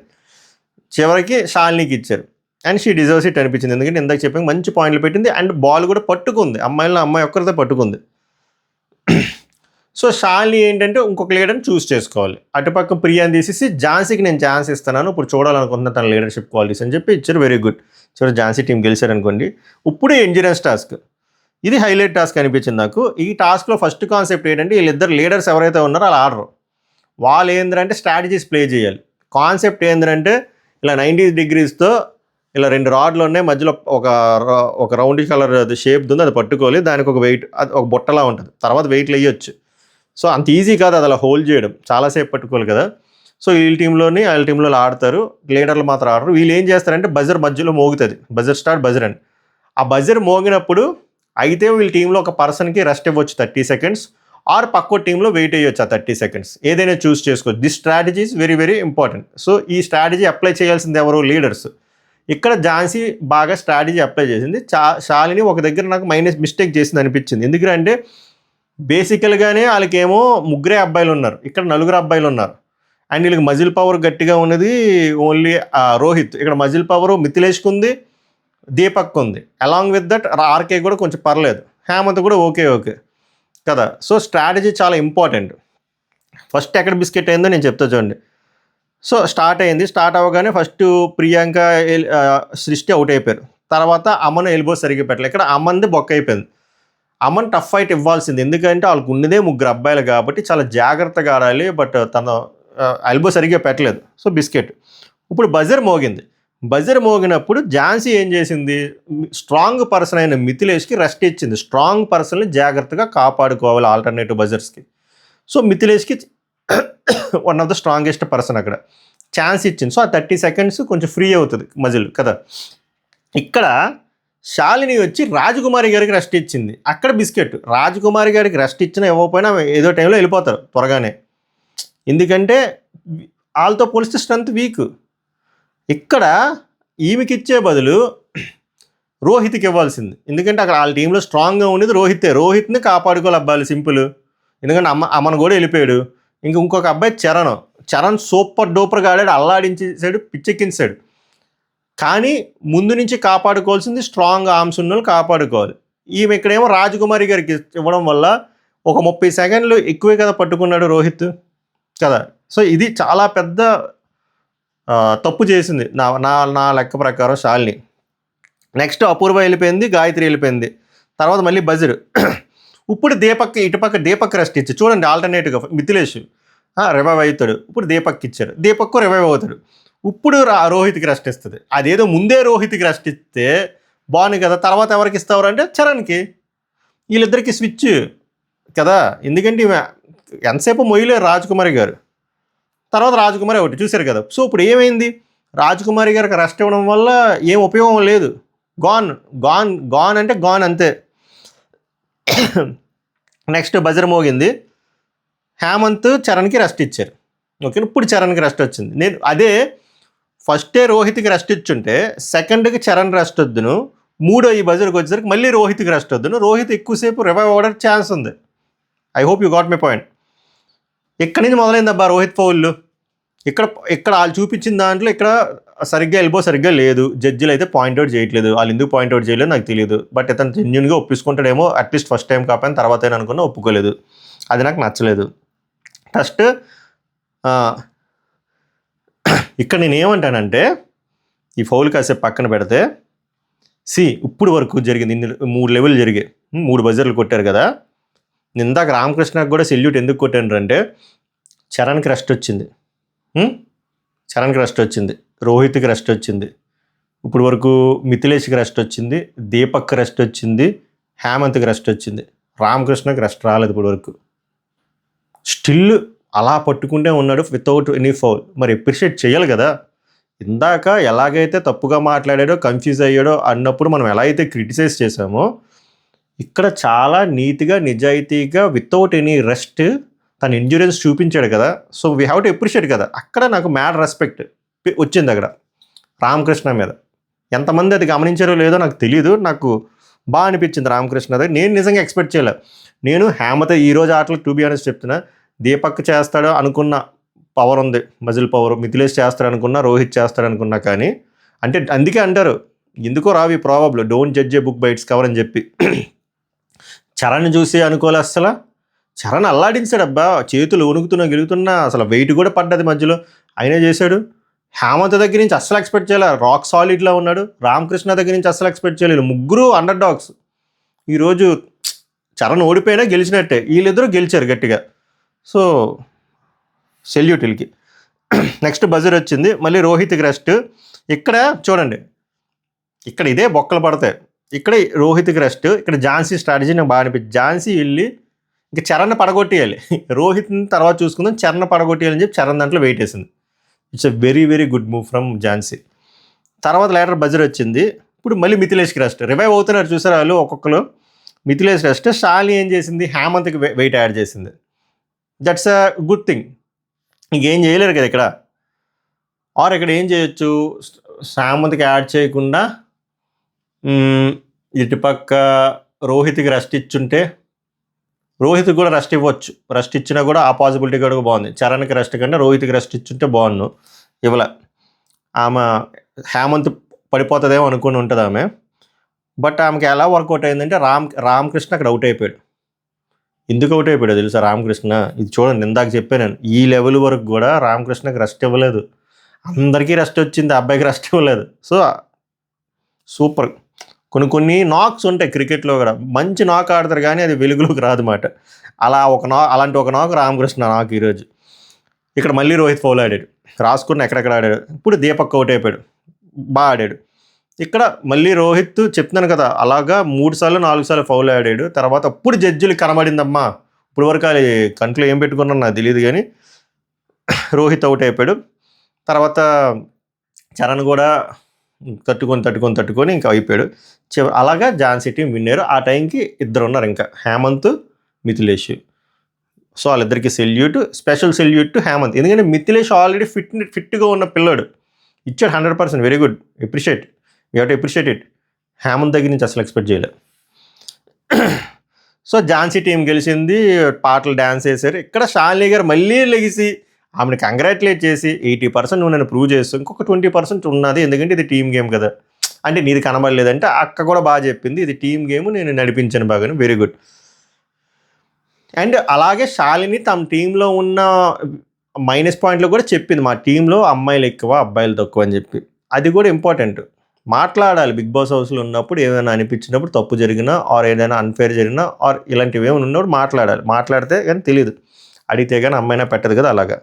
చివరికి శాలినికి ఇచ్చారు. అండ్ షీ డిజర్వ్స్ ఇట్ అనిపించింది ఎందుకంటే ఇందాక చెప్పాను మంచి పాయింట్లు పెట్టింది అండ్ బాల్ కూడా పట్టుకుంది. అమ్మాయి ఒక్కరితో పట్టుకుంది. సో షాలిని ఏంటంటే ఇంకొక లీడర్ని చూస్ చేసుకోవాలి. అటుపక్క ప్రియాని తీసేసి ఝాన్సీకి నేను ఛాన్స్ ఇస్తున్నాను, ఇప్పుడు చూడాలనుకుంటున్నా తన లీడర్షిప్ క్వాలిటీస్ అని చెప్పి ఇచ్చారు. Very good. చివరి ఝాన్సీ టీం గెలిచారనుకోండి. ఇప్పుడు ఎండ్యూరెన్స్ టాస్క్, ఇది హైలైట్ టాస్క్ అనిపించింది నాకు. ఈ టాస్క్లో ఫస్ట్ కాన్సెప్ట్ ఏంటంటే వీళ్ళిద్దరు లీడర్స్ ఎవరైతే ఉన్నారో వాళ్ళు ఆడరు. వాళ్ళు ఏంటంటే స్ట్రాటజీస్ ప్లే చేయాలి. కాన్సెప్ట్ ఏంటంటే ఇలా 90 degreesతో ఇలా 2 రాడ్లు ఉన్నాయి, మధ్యలో ఒక రౌండ్ కలర్ అది షేప్ ఉంది, అది పట్టుకోవాలి. దానికి ఒక వెయిట్, అది ఒక బుట్టలా ఉంటుంది, తర్వాత వెయిట్లు వేయొచ్చు. సో అంత ఈజీ కాదు అది అలా హోల్డ్ చేయడం, చాలాసేపు పట్టుకోవాలి కదా. సో వీళ్ళ టీంలోని వాళ్ళ టీంలో ఆడతారు, లీడర్లు మాత్రం ఆడరు. వీళ్ళు ఏం చేస్తారంటే బజర్ మధ్యలో మోగుతుంది, బజర్ స్టార్ట్ బజర్ అని. ఆ బజర్ మోగినప్పుడు అయితే వీళ్ళ టీంలో ఒక పర్సన్కి రెస్ట్ ఇవ్వచ్చు 30 seconds, ఆర్ పక్కో టీంలో వెయిట్ అయ్యొచ్చు ఆ 30 seconds, ఏదైనా చూస్ చేసుకోవచ్చు. This strategy is very very important. So ఈ స్ట్రాటజీ అప్లై చేయాల్సింది ఎవరు? లీడర్స్. ఇక్కడ ఝాన్సీ బాగా స్ట్రాటజీ అప్లై చేసింది. శాలిని ఒక దగ్గర నాకు మిస్టేక్ చేసింది అనిపించింది. ఎందుకంటే బేసికల్గానే వాళ్ళకేమో 3 అబ్బాయిలు ఉన్నారు, ఇక్కడ 4 అబ్బాయిలు ఉన్నారు. అండ్ వీళ్ళకి మజిల్ పవర్ గట్టిగా ఉన్నది ఓన్లీ రోహిత్. ఇక్కడ మజిల్ పవర్ మిథిలేష్కి ఉంది, దీపక్ ఉంది. అలాంగ్ విత్ దట్ ఆర్కే కూడా కొంచెం పర్లేదు, హేమంత్ కూడా ఓకే కదా. సో స్ట్రాటజీ చాలా ఇంపార్టెంట్. ఫస్ట్ ఎక్కడ బిస్కెట్ అయిందో నేను చెప్తా చూడండి. సో స్టార్ట్ అయింది. స్టార్ట్ అవ్వగానే ఫస్ట్ ప్రియాంక సృష్టి అవుట్ అయిపోయారు. తర్వాత అమన్ ఎల్బో సరిగ్గా పెట్టలేదు. ఇక్కడ అమన్ది బొక్క అయిపోయింది. అమన్ టఫ్ ఫైట్ ఇవ్వాల్సింది, ఎందుకంటే వాళ్ళకు ఉన్నదే 3 అబ్బాయిలు కాబట్టి చాలా జాగ్రత్తగా ఆడాలి. బట్ తన ఎల్బో సరిగ్గా పెట్టలేదు. So biscuit. ఇప్పుడు బజర్ మోగింది. బజర్ మోగినప్పుడు ఝాన్సీ ఏం చేసింది? స్ట్రాంగ్ పర్సన్ అయిన మిథిలేష్కి రెస్ట్ ఇచ్చింది. స్ట్రాంగ్ పర్సన్ని జాగ్రత్తగా కాపాడుకోవాలి ఆల్టర్నేటివ్ బజర్స్కి. సో మిథిలేష్కి one of the strongest person అక్కడ ఛాన్స్ ఇచ్చింది. సో ఆ 30 seconds కొంచెం ఫ్రీ అవుతుంది మజిల్ కదా. ఇక్కడ శాలిని వచ్చి రాజకుమారి గారికి రెస్ట్ ఇచ్చింది. అక్కడ బిస్కెట్. రాజకుమారి గారికి రెస్ట్ ఇచ్చినా ఇవ్వకపోయినా ఏదో టైంలో వెళ్ళిపోతారు త్వరగానే, ఎందుకంటే వాళ్ళతో పోలిస్తే స్ట్రెంత్ వీక్. ఇక్కడ ఈమెకి ఇచ్చే బదులు రోహిత్కి ఇవ్వాల్సింది, ఎందుకంటే అక్కడ వాళ్ళ టీంలో స్ట్రాంగ్గా ఉండేది రోహితే. రోహిత్ని కాపాడుకోవాలి అబ్బాయిలు, సింపుల్. ఎందుకంటే అమ్మను కూడా వెళ్ళిపోయాడు. ఇంకొక అబ్బాయి చరణ్ సూపర్ డూపర్గా ఆడాడు, అల్లాడించేసాడు, పిచ్చెక్కించాడు. కానీ ముందు నుంచి కాపాడుకోవాల్సింది స్ట్రాంగ్ ఆర్మ్స్ ఉన్న వాళ్ళు కాపాడుకోవాలి. ఈమె ఇక్కడేమో రాజకుమారి గారికి ఇవ్వడం వల్ల ఒక 30 seconds ఎక్కువే కదా పట్టుకున్నాడు రోహిత్ కదా. సో ఇది చాలా పెద్ద తప్పు చేసింది నా లెక్క ప్రకారం శాలిని. నెక్స్ట్ అపూర్వ వెళ్ళిపోయింది, గాయత్రి వెళ్ళిపోయింది. తర్వాత మళ్ళీ బజర్. ఇప్పుడు ఇటుపక్క దీపక్ రెస్ట్ ఇచ్చి చూడండి, ఆల్టర్నేటివ్గా మిథిలేష్ రివైవ్ అవుతాడు. ఇప్పుడు దీపక్ ఇచ్చారు, దీపక్ రివైవ్ అవుతాడు. ఇప్పుడు రోహిత్కి రెస్ట్ ఇస్తుంది. అదేదో ముందే రోహిత్కి రెస్ట్ ఇస్తే బాగుంది కదా. తర్వాత ఎవరికి ఇస్తారు అంటే చరణ్కి. వీళ్ళిద్దరికి స్విచ్ కదా, ఎందుకంటే ఎంతసేపు మొయ్యలేరు రాజకుమారి గారు. తర్వాత రాజకుమారి ఒకటి చూశారు కదా. సో ఇప్పుడు ఏమైంది? రాజకుమారి గారికి రెస్ట్ ఇవ్వడం వల్ల ఏం ఉపయోగం లేదు. గాన్ అంటే గాన్ అంతే. నెక్స్ట్ బజర్ మోగింది. హేమంత్ చరణ్కి రెస్ట్ ఇచ్చారు. ఓకే, ఇప్పుడు చరణ్కి రెస్ట్ వచ్చింది. నేను అదే ఫస్టే రోహిత్కి రెస్ట్ ఇచ్చుంటే సెకండ్కి చరణ్ రెస్ట్ వద్దును, మూడో ఈ బజర్కి వచ్చేసరికి మళ్ళీ రోహిత్కి రెస్ట్ వద్దును. రోహిత్ ఎక్కువసేపు రివైవ్ అవ్వడానికి ఛాన్స్ ఉంది. I hope you got my point. ఇక్కడి నుంచి మొదలైందబ్బా రోహిత్ ఫౌళ్ళు. ఇక్కడ వాళ్ళు చూపించిన దాంట్లో ఇక్కడ సరిగ్గా ఎల్బో సరిగ్గా లేదు. జడ్జిలు అయితే పాయింట్అవుట్ చేయట్లేదు. వాళ్ళు ఎందుకు పాయింట్అవుట్ చేయలేదు నాకు తెలియదు. బట్ ఇతను జెన్యున్గా ఒప్పించుకుంటాడేమో, అట్లీస్ట్ ఫస్ట్ టైం కాకపోయినా తర్వాత అయినా అనుకున్నా ఒప్పుకోలేదు. అది నాకు నచ్చలేదు. ఫస్ట్ ఇక్కడ నేను ఏమంటానంటే ఈ ఫౌల్ కాసేపు పక్కన పెడితే, ఇప్పుడు వరకు జరిగింది 3 లెవెల్ జరిగాయి, 3 బజర్లు కొట్టారు కదా. ఇందాక రామకృష్ణకు కూడా సెల్యూట్ ఎందుకు కొట్టాను అంటే చరణ్కి రెస్ట్ వచ్చింది, రోహిత్కి రెస్ట్ వచ్చింది, ఇప్పుడు వరకు మిథిలేష్కి రెస్ట్ వచ్చింది, దీపక్ రెస్ట్ వచ్చింది, హేమంత్కి రెస్ట్ వచ్చింది. రామకృష్ణకి రెస్ట్ రాలేదు ఇప్పుడు వరకు. స్టిల్ అలా పట్టుకుంటే ఉన్నాడు వితౌట్ ఎనీ ఫౌల్. మరి అప్రిషియేట్ చేయాలి కదా. ఇందాక ఎలాగైతే తప్పుగా మాట్లాడాడో, కన్ఫ్యూజ్ అయ్యాడో అన్నప్పుడు మనం ఎలా అయితే క్రిటిసైజ్ చేసామో, ఇక్కడ చాలా నీట్గా నిజాయితీగా వితౌట్ ఎనీ రెస్ట్ తన ఎండ్యూరెన్స్ చూపించాడు కదా. So we have to appreciate కదా. అక్కడ నాకు మ్యాడ్ రెస్పెక్ట్ వచ్చింది అక్కడ రామకృష్ణ మీద. ఎంతమంది అది గమనించారో లేదో నాకు తెలియదు, నాకు బాగా అనిపించింది రామకృష్ణ దగ్గర. నేను నిజంగా ఎక్స్పెక్ట్ చేయలే. నేను హేమత ఈరోజు ఆటలు టు బి ఆనెస్ట్ చెప్తున్నా, దీపక్ చేస్తాడో అనుకున్న పవర్ ఉంది, మజిల్ పవర్. మిథిలేష్ చేస్తాడు అనుకున్నా, రోహిత్ చేస్తాడు అనుకున్నా. కానీ అంటే అందుకే అంటారు ఎందుకో రావి probably don't judge a book by its cover అని చెప్పి. చరణ్ చూసి అనుకోలే అస్సలు, చరణ్ అల్లాడించాడు అబ్బా, చేతులు వణుకుతున్నా గెలుగుతున్నా, అసలు వెయిట్ కూడా పడ్డది మధ్యలో, అయినా చేశాడు. హేమంత్ దగ్గర నుంచి అస్సలు ఎక్స్పెక్ట్ చేయలే, రాక్ సాలిడ్లా ఉన్నాడు. రామకృష్ణ దగ్గర నుంచి అస్సలు ఎక్స్పెక్ట్ చేయలేదు. ముగ్గురు అండర్ డాగ్స్. ఈరోజు చరణ్ ఓడిపోయినా గెలిచినట్టే, వీళ్ళిద్దరూ గెలిచారు గట్టిగా. సో సెల్యూట్ వీళ్ళకి. నెక్స్ట్ బజర్ వచ్చింది, మళ్ళీ రోహిత్కి రెస్ట్. ఇక్కడ చూడండి, ఇక్కడ ఇదే బొక్కలు పడతాయి. ఇక్కడ రోహిత్కి రెస్ట్, ఇక్కడ ఝాన్సీ స్ట్రాటజీ నాకు బాగా అనిపించింది. ఝాన్సీ వెళ్ళి ఇంకా చరణ్ పడగొట్టేయాలి, రోహిత్ని తర్వాత చూసుకుందాం, చరణ్ పడగొట్టేయాలని చెప్పి చరణ్ దాంట్లో వెయిట్ వేసింది. It's a very very good move from Jhansi. తర్వాత లేటర్ బజర్ వచ్చింది. ఇప్పుడు మళ్ళీ మిథిలేష్కి రెస్ట్, రివైవ్ అవుతున్నారు చూసారు వాళ్ళు ఒక్కొక్కరు. మిథిలేష్ రెస్ట్. షాలిని ఏం చేసింది, హేమంత్కి వెయిట్ యాడ్ చేసింది. That's a good thing. ఇంకేం చేయలేరు కదా ఇక్కడ. ఆర్ ఇక్కడ ఏం చేయొచ్చు, హేమంత్కి యాడ్ చేయకుండా ఇటుపక్క రోహిత్కి రెస్ట్ ఇచ్చుంటే, రోహిత్ కూడా రెస్ట్ ఇవ్వచ్చు. రెస్ట్ ఇచ్చినా కూడా ఆ పాసిబిలిటీ కూడా బాగుంది. చరణ్కి రెస్ట్ కంటే రోహిత్కి రెస్ట్ ఇచ్చుంటే బాగుండు. ఇవ్వలే. ఆమె హేమంత్ పడిపోతుందేమో అనుకుని ఉంటుంది ఆమె. బట్ ఆమెకి ఎలా వర్కౌట్ అయిందంటే రామకృష్ణ అక్కడ అవుట్ అయిపోయాడు. ఎందుకు అవుట్ అయిపోయాడు తెలుసా రామకృష్ణ? ఇది చూడండి, ఇందాక చెప్పాను నేను, ఈ లెవెల్ వరకు కూడా రామకృష్ణకి రెస్ట్ ఇవ్వలేదు. అందరికీ రెస్ట్ వచ్చింది, అబ్బాయికి రెస్ట్ ఇవ్వలేదు. So super. కొన్ని నాక్స్ ఉంటాయి క్రికెట్లో కూడా, మంచి నాక్ ఆడతారు కానీ అది వెలుగులోకి రాదన్నమాట. అలాంటి ఒక నాక్ రామకృష్ణ నాకు ఈరోజు. ఇక్కడ మళ్ళీ రోహిత్ ఫౌల్ ఆడాడు, రాసుకున్న ఎక్కడెక్కడ ఆడాడు. ఇప్పుడు దీపక్ అవుట్ అయిపోయాడు, బాగా ఆడాడు. ఇక్కడ మళ్ళీ రోహిత్ చెప్తున్నాను కదా, అలాగా 3 సార్లు 4 సార్లు ఫౌల్ ఆడాడు. తర్వాత అప్పుడు జడ్జిలు కనబడిందమ్మా. ఇప్పుడు వరకు అది కంట్లో ఏం పెట్టుకున్నా నాకు తెలియదు కానీ రోహిత్ అవుట్ అయిపోయాడు. తర్వాత చరణ్ కూడా తట్టుకొని ఇంకా అయిపోయాడు. అలాగా ఝాన్సీ టీం విన్నారు. ఆ టైంకి ఇద్దరు ఉన్నారు ఇంకా, హేమంత్, మిథిలేష్. సో వాళ్ళిద్దరికి salute, special salute to Hemanth. ఎందుకంటే మిథిలేష్ ఆల్రెడీ ఫిట్గా ఉన్న పిల్లాడు, ఇచ్చాడు 100%. Very good, appreciate, you have to appreciate it. Hemanth దగ్గర నుంచి అసలు ఎక్స్పెక్ట్ చేయలేదు. సో ఝాన్సీ టీం గెలిచింది, పాటలు డ్యాన్స్ వేశారు. ఇక్కడ షాలిని గారు మళ్ళీ లెగిసి ఆమెను కంగ్రాచులేట్ చేసి 80% నువ్వు నన్ను ప్రూవ్ చేస్తావు, ఇంకొక 20% ఉన్నది, ఎందుకంటే ఇది టీమ్ గేమ్ కదా. అంటే నీది కనబడలేదంటే అక్క కూడా బాగా చెప్పింది, ఇది టీమ్ గేమ్, నేను నడిపించాను బాగానే, వెరీ గుడ్. అండ్ అలాగే శాలిని తమ టీంలో ఉన్న మైనస్ పాయింట్లు కూడా చెప్పింది, మా టీంలో అమ్మాయిలు ఎక్కువ అబ్బాయిలు తక్కువ అని చెప్పి. అది కూడా ఇంపార్టెంట్. మాట్లాడాలి బిగ్ బాస్ హౌస్లో ఉన్నప్పుడు, ఏమైనా అనిపించినప్పుడు, తప్పు జరిగినా ఆర్ ఏదైనా అన్ఫేర్ జరిగినా ఆర్ ఇలాంటివి ఏమైనా ఉన్నప్పుడు మాట్లాడాలి. మాట్లాడితే కానీ తెలియదు, అడిగితే కానీ అమ్మాయినా పెట్టదు కదా, అలాగా.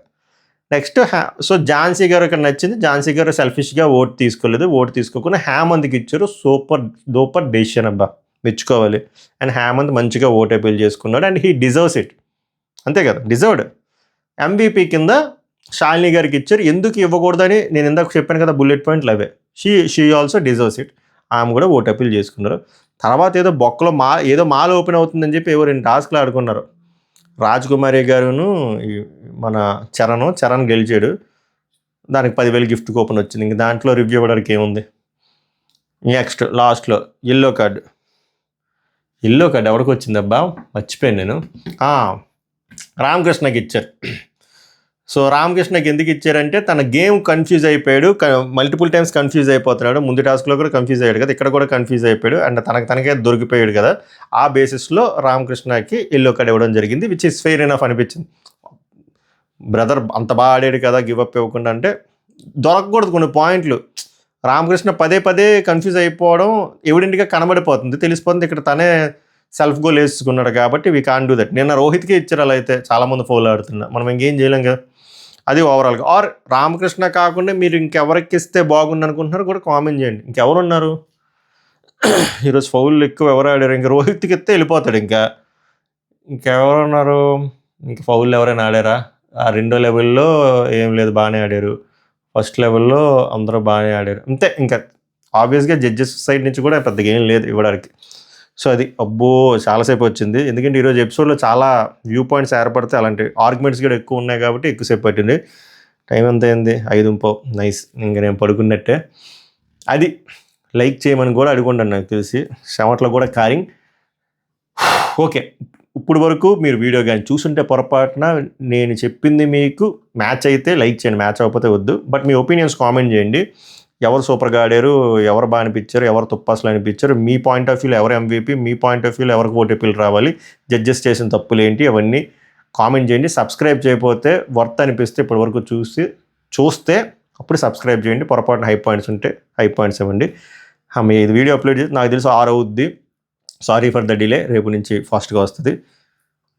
నెక్స్ట్ సో ఝాన్సీ గారు ఇక్కడ నచ్చింది. ఝాన్సీ గారు సెల్ఫిష్గా ఓటు తీసుకోలేదు, ఓటు తీసుకోకుండా హేమంత్కి ఇచ్చారు. సూపర్ డెసిషన్ అబ్బా, మెచ్చుకోవాలి. అండ్ హేమంత్ మంచిగా ఓటు అపీల్ చేసుకున్నాడు అండ్ హీ డిజర్వ్స్ ఇట్, అంతే కదా, డిజర్వ్డ్. MVP కింద శాలిని గారికి ఇచ్చారు. ఎందుకు ఇవ్వకూడదని నేను ఇందాక చెప్పాను కదా, బుల్లెట్ పాయింట్లు అవే. She also deserves it. ఆమె కూడా ఓటు అపీల్ చేసుకున్నారు. తర్వాత ఏదో బొక్కలో ఏదో మాల్ ఓపెన్ అవుతుందని చెప్పి ఎవరు 2 టాస్క్లు ఆడుకున్నారు. రాజ్కుమారి గారును మన చరణ్ గెలిచాడు. దానికి 10,000 గిఫ్ట్ కూపన్ వచ్చింది. ఇంక దాంట్లో రివ్యూ ఇవ్వడానికి ఏముంది. నెక్స్ట్ లాస్ట్లో ఎల్లో కార్డు ఎవరికి వచ్చింది అబ్బా, మర్చిపోయాను నేను. రామకృష్ణకి ఇచ్చారు. సో రామకృష్ణకి ఎందుకు ఇచ్చారంటే తన గేమ్ కన్ఫ్యూజ్ అయిపోయాడు, మల్టిపుల్ టైమ్స్ కన్ఫ్యూజ్ అయిపోతున్నాడు. ముందు టాస్క్లో కూడా కన్ఫ్యూజ్ అయ్యాడు కదా, ఇక్కడ కూడా కన్ఫ్యూజ్ అయిపోయాడు అండ్ తనకే దొరికిపోయాడు కదా. ఆ బేసిస్లో రామకృష్ణకి ఎల్లో కార్డ్ ఇవ్వడం జరిగింది, విచ్ ఇస్ ఫెయిర్ ఎనఫ్ అనిపించింది. బ్రదర్ అంత బాగా ఆడాడు కదా, గివ్ అప్ ఇవ్వకుండా అంటే దొరకకూడదు కొన్ని పాయింట్లు. రామకృష్ణ పదే కన్ఫ్యూజ్ అయిపోవడం ఎవిడెంట్గా కనబడిపోతుంది, తెలిసిపోతుంది. ఇక్కడ తనే సెల్ఫ్ గోల్ వేసుకున్నాడు కాబట్టి వీ కాన్ డూ దట్. నిన్న రోహిత్కే ఇచ్చారు, అలా అయితే చాలామంది ఫౌల్ ఆడుతున్నా, మనం ఇంకేం చేయలేం కదా. అది ఓవరాల్గా. ఆర్ రామకృష్ణ కాకుండా మీరు ఇంకెవరికి ఇస్తే బాగుంది అనుకుంటున్నారు కూడా కామెంట్ చేయండి. ఇంకెవరు ఉన్నారు ఈరోజు ఫౌల్ ఎక్కువ ఎవరు ఆడారు? ఇంకా రోహిత్కి ఇస్తే వెళ్ళిపోతాడు. ఇంకెవరు ఉన్నారు? ఇంకా ఫౌల్ ఎవరైనా ఆడారా? ఆ రెండో లెవెల్లో ఏం లేదు, బాగానే ఆడారు. ఫస్ట్ లెవెల్లో అందరూ బాగానే ఆడారు, అంతే. ఇంకా ఆబ్వియస్గా జడ్జెస్ సైడ్ నుంచి కూడా పెద్దగా ఏం లేదు ఇవ్వడానికి. సో అది అబ్బో చాలాసేపు వచ్చింది, ఎందుకంటే ఈరోజు ఎపిసోడ్లో చాలా వ్యూ పాయింట్స్ ఏర్పడితే అలాంటి ఆర్గ్యుమెంట్స్ కూడా ఎక్కువ ఉన్నాయి కాబట్టి ఎక్కువసేపు పట్టింది. టైం ఎంత అయింది? 5:30. నైస్, ఇంకా నేను పడుకున్నట్టే. అది లైక్ చేయమని కూడా అడుగుంటాను నాకు తెలిసి, చెమట్లో కూడా కారింగ్. ఓకే, ఇప్పుడు వరకు మీరు వీడియో కానీ చూసుంటే పొరపాటున నేను చెప్పింది మీకు మ్యాచ్ అయితే లైక్ చేయండి, మ్యాచ్ అవ్వకపోతే వద్దు. బట్ మీ ఒపీనియన్స్ కామెంట్ చేయండి. ఎవరు సూపర్గా ఆడారు, ఎవరు బాగా అనిపించారు, ఎవరు తుప్పాసులు అనిపించారు, మీ పాయింట్ ఆఫ్ వ్యూలో ఎవరు MVP, మీ పాయింట్ ఆఫ్ వ్యూలో ఎవరికి ఓటీపీలు రావాలి, జడ్జెస్ చేసిన తప్పులు ఏంటి, అవన్నీ కామెంట్ చేయండి. సబ్స్క్రైబ్ చేయకపోతే వర్త్ అనిపిస్తే ఇప్పటివరకు చూస్తే అప్పుడు సబ్స్క్రైబ్ చేయండి. పొరపాటున హై పాయింట్స్ ఉంటే హై పాయింట్స్ ఇవ్వండి. మీ ఇది వీడియో అప్లోడ్ చేసి నాకు తెలుసు 6 అవుద్ది. Sorry for the delay. రేపు నుంచి ఫాస్ట్గా వస్తుంది.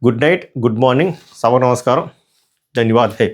గుడ్ నైట్, గుడ్ మార్నింగ్, సభ నమస్కారం, ధన్యవాద్. హే.